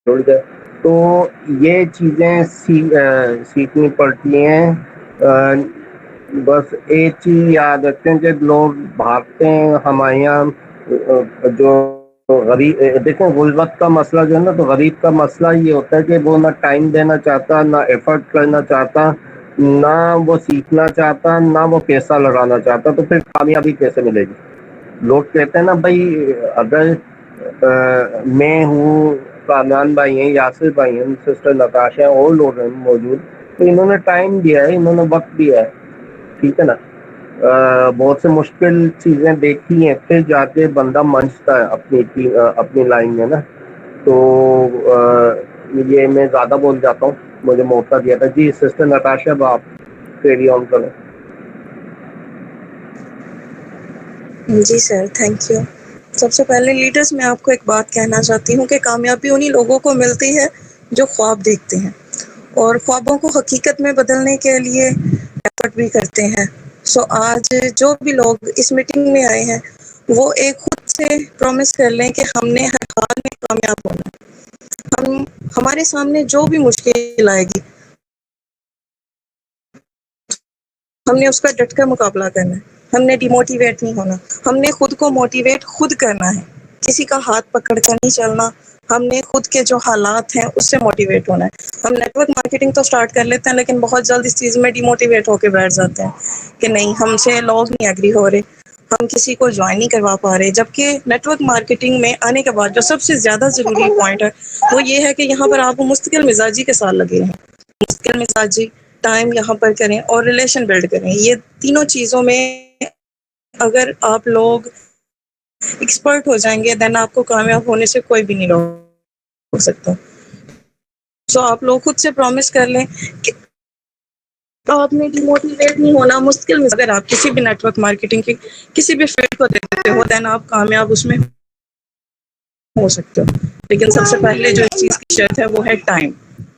जुड़ गए। तो ये चीज़ें सीखनी पड़ती हैं। बस एक चीज़ याद रखें कि लोग भागते हैं हमारे यहाँ जो गरीब, देखें गुर्बत का मसला जो है ना, तो गरीब का मसला ये होता है कि वो ना टाइम देना चाहता, ना एफर्ट करना चाहता, ना वो सीखना चाहता, ना वो पैसा लगाना चाहता, तो फिर कामयाबी कैसे मिलेगी? लोग कहते हैं ना भाई, अगर मैं हूँ, कामरान भाई हैं, यासिर भाई हैं, सिस्टर नताशा हैं और लोग हैं मौजूद, तो इन्होंने टाइम दिया है, इन्होंने वक्त दिया है, ठीक है ना। बहुत से मुश्किल चीज़ें देखी हैं फिर जाके बंदा मंचता है अपनी लाइन में ना। तो ये मैं ज़्यादा बोल जाता हूँ, मुझे मौका दिया था। जी सिस्टर नताशा, अब आप कैरी ऑन करें। जी सर, थैंक यू। सबसे पहले लीडर्स, मैं आपको एक बात कहना चाहती हूँ कि कामयाबी उन्हीं लोगों को मिलती है जो ख्वाब देखते हैं और ख्वाबों को हकीकत में बदलने के लिए एफर्ट भी करते हैं। सो आज जो भी लोग इस मीटिंग में आए हैं, वो एक खुद से प्रॉमिस कर लें कि हमने हर हाल में कामयाब होना है। हम हमारे सामने जो भी मुश्किल आएगी, हमने उसका डटकर मुकाबला करना है। हमने डिमोटिवेट नहीं होना, हमने खुद को मोटिवेट खुद करना है, किसी का हाथ पकड़ कर नहीं चलना। हमने खुद के जो हालात हैं उससे मोटिवेट होना है। हम नेटवर्क मार्केटिंग तो स्टार्ट कर लेते हैं लेकिन बहुत जल्द इस चीज़ में डिमोटिवेट होकर बैठ जाते हैं कि नहीं, हमसे लोग नहीं एग्री हो रहे, हम किसी को ज्वाइन नहीं करवा पा रहे। जबकि नेटवर्क मार्केटिंग में आने के बाद जो सबसे ज़्यादा ज़रूरी पॉइंट है वो ये है कि यहाँ पर आप मुस्तकिल मिजाजी के साथ लगे रहें। मुश्किल मिजाजी टाइम यहाँ पर करें और रिलेशन बिल्ड करें। ये तीनों चीज़ों में अगर आप लोग एक्सपर्ट हो जाएंगे, देन आपको कामयाब होने से कोई भी नहीं रोक सकता। सो आप लोग खुद से प्रॉमिस कर लें कि आपने डिमोटिवेट नहीं होना। मुश्किल में अगर आप किसी भी नेटवर्क मार्केटिंग की किसी भी फील्ड को देते हो, देन आप कामयाब उसमें हो सकते हो। लेकिन सबसे पहले जो इस चीज़ की शर्त है वो है टाइम।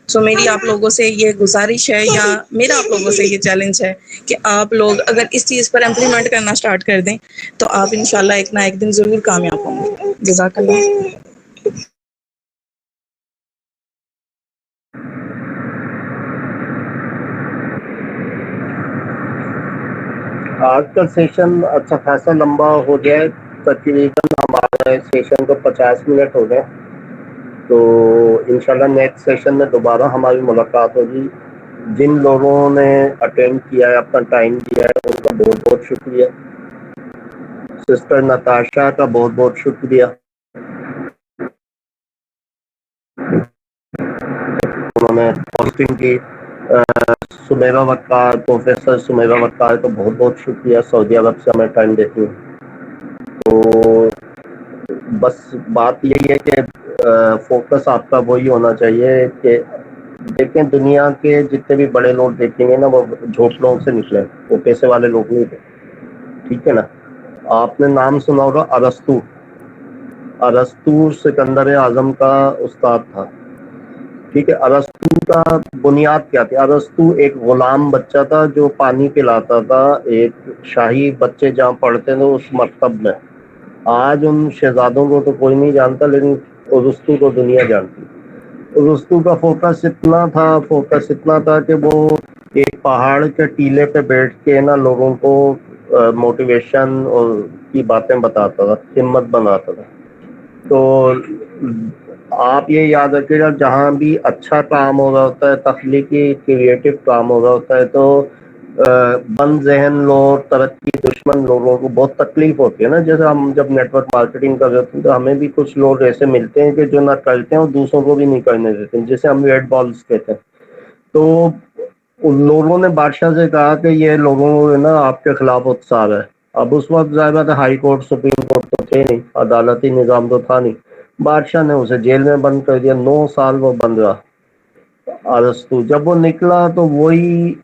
सो मेरी आप लोगों से ये गुजारिश है या मेरा आप लोगों से ये चैलेंज है कि आप लोग अगर इस चीज़ पर इम्प्लीमेंट करना स्टार्ट कर दें तो आप इंशाल्लाह एक ना एक दिन ज़रूर कामयाब होंगे। जज़ाकल्लाह। आज का सेशन अच्छा खासा लंबा हो गया है, तकरीबन हमारे सेशन को 50 मिनट हो गए। तो इंशाल्लाह नेक्स्ट सेशन में दोबारा हमारी मुलाकात होगी। जिन लोगों ने अटेंड किया है, अपना टाइम दिया है, उनका बहुत बहुत शुक्रिया। सिस्टर नताशा का बहुत बहुत शुक्रिया, उन्होंने होस्टिंग की। सुमेरा वक्कार, प्रोफेसर सुमेरा वक्कार का बहुत बहुत शुक्रिया, सऊदी अरब से हमें टाइम देती हूँ। तो बस बात यही है कि फोकस आपका वही होना चाहिए कि देखें, दुनिया के जितने भी बड़े लोग देखेंगे ना, वो झोपड़ों से निकले, वो पैसे वाले लोग नहीं थे, ठीक है ना। आपने नाम सुना होगा अरस्तु। अरस्तु सिकंदर आजम का उस्ताद था, ठीक है। अरस्तु का बुनियाद क्या थी? अरस्तु एक गुलाम बच्चा था जो पानी पिलाता था एक शाही बच्चे जहाँ पढ़ते थे उस मकतब में। आज उन शहजादों को तो कोई नहीं जानता, लेकिन अरस्तु को दुनिया जानती। अरस्तु का फोकस इतना था कि वो एक पहाड़ के टीले पे बैठ के ना लोगों को मोटिवेशन और की बातें बताता था, हिम्मत बनाता था। तो आप ये याद रखिएगा, जहाँ भी अच्छा काम हो रहा होता है, तख्लीकी क्रिएटिव काम हो रहा होता है, तो बंद जहन लोग, तरक्की दुश्मन लोगों को बहुत तकलीफ होती है ना। जैसे हम जब नेटवर्क मार्केटिंग कर रहे हैं तो हमें भी कुछ लोग ऐसे मिलते हैं कि जो ना करते हैं और दूसरों को भी नहीं करने देते हैं, जिसे हम रेड बॉल्स कहते हैं। तो उन लोगों ने बादशाह से कहा कि ये लोगों को ना आपके खिलाफ उत्साह है। अब उस वक्त जाहिर बात है हाई कोर्ट सुप्रीम कोर्ट तो थे नहीं, अदालती निज़ाम तो था नहीं। बादशाह ने उसे जेल में बंद कर दिया, 9 साल वो बंद रहा अरस्तु। जब वो निकला तो वही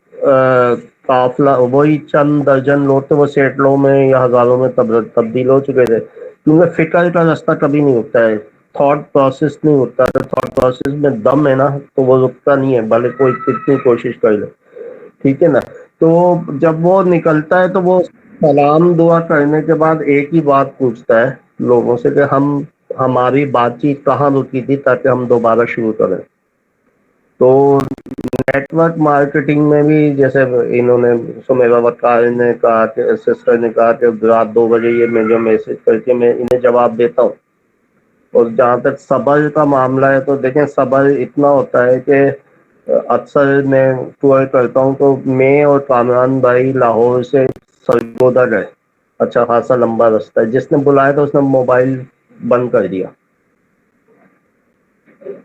काफिला, वही चंद दर्जन लोग थे, वो सैकड़ों में या हजारों में तब्दील हो चुके थे, क्योंकि फिक्र का रास्ता कभी नहीं होता है, थॉट प्रोसेस नहीं होता। अगर थॉट प्रोसेस में दम है ना तो वो रुकता नहीं है, भले कोई कितनी कोशिश कर ले, ठीक है ना। तो जब वो निकलता है तो वो सलाम दुआ करने के बाद एक ही बात पूछता है लोगों से कि हमारी बातचीत कहाँ रुकी थी, ताकि हम दोबारा शुरू करें। तो नेटवर्क मार्केटिंग में भी जैसे इन्होंने, सुमेरा वक्कार ने कहा कि सिस्टर ने कहा कि रात 2 बजे ये मैं जो मैसेज करके मैं इन्हें जवाब देता हूँ। और जहाँ तक सब्र का मामला है, तो देखें सब्र इतना होता है कि अक्सर मैं टूर करता हूँ तो मैं और कामरान भाई लाहौर से सरगोदा गए, अच्छा खासा लंबा रास्ता है। जिसने बुलाया था उसने मोबाइल बंद कर दिया।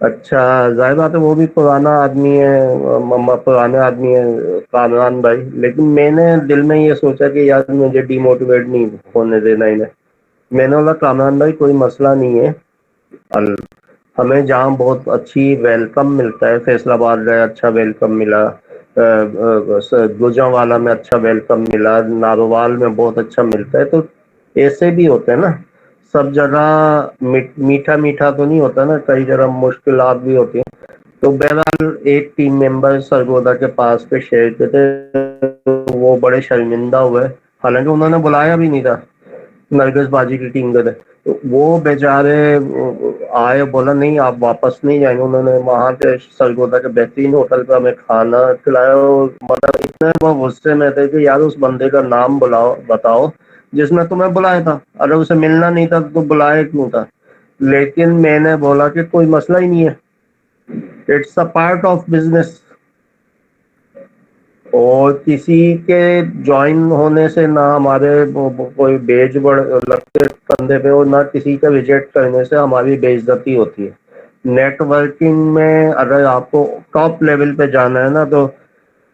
अच्छा, जाहिर बात है वो भी पुराना आदमी है, मम्मा पुराने आदमी है कामरान भाई, लेकिन मैंने दिल में ये सोचा कि यार मुझे डिमोटिवेट नहीं होने देना इन्हें। मैंने बोला कामरान भाई कोई मसला नहीं है, हमें जहाँ बहुत अच्छी वेलकम मिलता है, फैसलाबाद गए अच्छा वेलकम मिला, गुजरांवाला में अच्छा वेलकम मिला, नारोवाल में बहुत अच्छा मिलता है, तो ऐसे भी होते हैं ना। सब जगह मीठा मीठा तो नहीं होता ना, कई जगह मुश्किलात भी होती हैं। तो बहरहाल एक टीम मेंबर सरगोदा के पास के शहर के थे, वो बड़े शर्मिंदा हुए, हालांकि उन्होंने बुलाया भी नहीं था, नरगिस बाजी की टीम के थे। तो वो बेचारे आए, बोला नहीं आप वापस नहीं जाएंगे। उन्होंने वहां के सरगोदा के बेहतरीन होटल पे हमें खाना खिलाया, और मतलब इतने वो गुस्से में थे कि यार उस बंदे का नाम बुलाओ, बताओ जिसने तुम्हें बुलाया था, अगर उसे मिलना नहीं था तो बुलाया क्यों था। लेकिन मैंने बोला कि कोई मसला ही नहीं है, it's a part of business, और किसी के ज्वाइन होने से ना हमारे कोई बेज बढ़ लगते कंधे पे, और ना किसी का रिजेक्ट करने से हमारी बेइज्जती होती है। नेटवर्किंग में अगर आपको टॉप लेवल पे जाना है ना, तो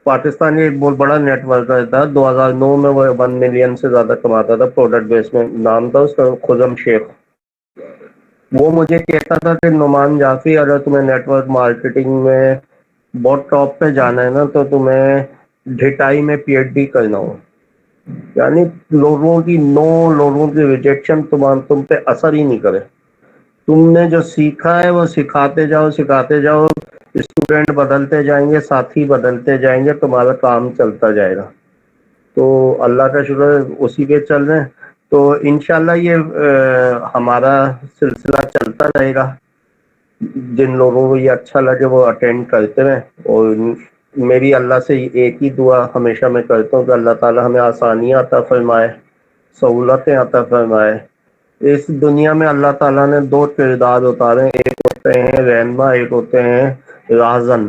पाकिस्तान का एक बहुत बड़ा नेटवर्कर था, 2009 में वो 1 मिलियन से ज्यादा कमाता था प्रोडक्ट बेस में, नाम था उसका खुजम शेख। वो मुझे कहता था कि नुमान जाफी, अगर तुम्हें नेटवर्क मार्केटिंग में बहुत टॉप पे जाना है ना, तो तुम्हें ढिटाई में पीएचडी करना हो, यानी लोगों की नो, लोगों की रिजेक्शन तुम पे असर ही नहीं करे। तुमने जो सीखा है वो सिखाते जाओ, सिखाते जाओ, स्टूडेंट बदलते जाएंगे, साथी बदलते जाएंगे, तुम्हारा काम चलता जाएगा। तो अल्लाह का शुक्र है उसी पे चल रहे हैं। तो इंशाल्लाह ये हमारा सिलसिला चलता रहेगा, जिन लोगों को ये अच्छा लगे वो अटेंड करते रहें। और मेरी अल्लाह से एक ही दुआ हमेशा मैं करता हूँ कि अल्लाह ताला हमें आसानियाँ अता फरमाए, सहूलतें अता फरमाए। इस दुनिया में अल्लाह ताला ने 2 किरदार उतारे, एक होते हैं रहनुमा, एक होते हैं राज़न।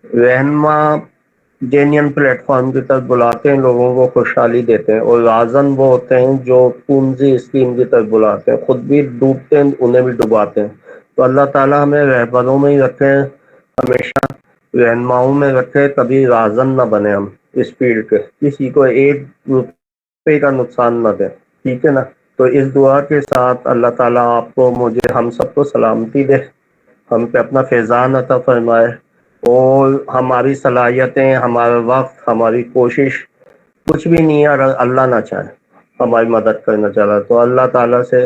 रहनमा जेन्यन प्लेटफॉर्म की तरफ बुलाते हैं, लोगों को खुशहाली देते हैं, और राजन वो होते हैं जो पूंजी स्कीम की तरफ बुलाते हैं, खुद भी डूबते हैं, उन्हें भी डुबाते हैं। तो अल्लाह ताला हमें रहबरों में ही रखे, हमेशा रहनुमाओं में रखे, कभी राजन न बने हम इस फील्ड के, किसी को एक रुपये का नुकसान न दे। ठीक है ना? तो इस दुआ के साथ अल्लाह ताला आपको, मुझे, हम सबको सलामती दे, हम पे अपना फैज़ान अता फरमाए, और हमारी सलाहियतें, हमारा वक्त, हमारी कोशिश कुछ भी नहीं है अगर अल्लाह ना चाहे हमारी मदद करना चाह रहा। तो अल्लाह ताला से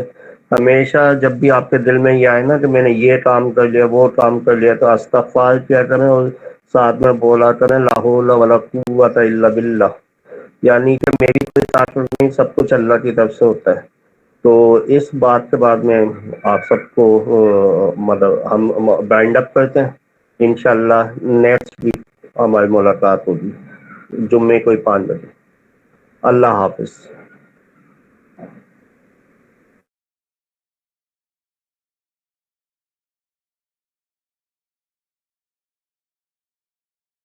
हमेशा जब भी आपके दिल में ये आए ना कि मैंने ये काम कर लिया, वो काम कर लिया, तो अस्तगफार किया करें, और साथ में बोला करें ला हौला वला कुव्वता इल्ला बिल्लाह, यानी कि मेरी कोई ताकत नहीं, सब कुछ अल्लाह की तरफ से होता है। तो इस बात के बाद में आप सबको मतलब हम बाइंड अप करते हैं। इंशाल्लाह नेक्स्ट वीक हमारी मुलाकात होगी जुम्मे को 5 बजे। अल्लाह हाफिज।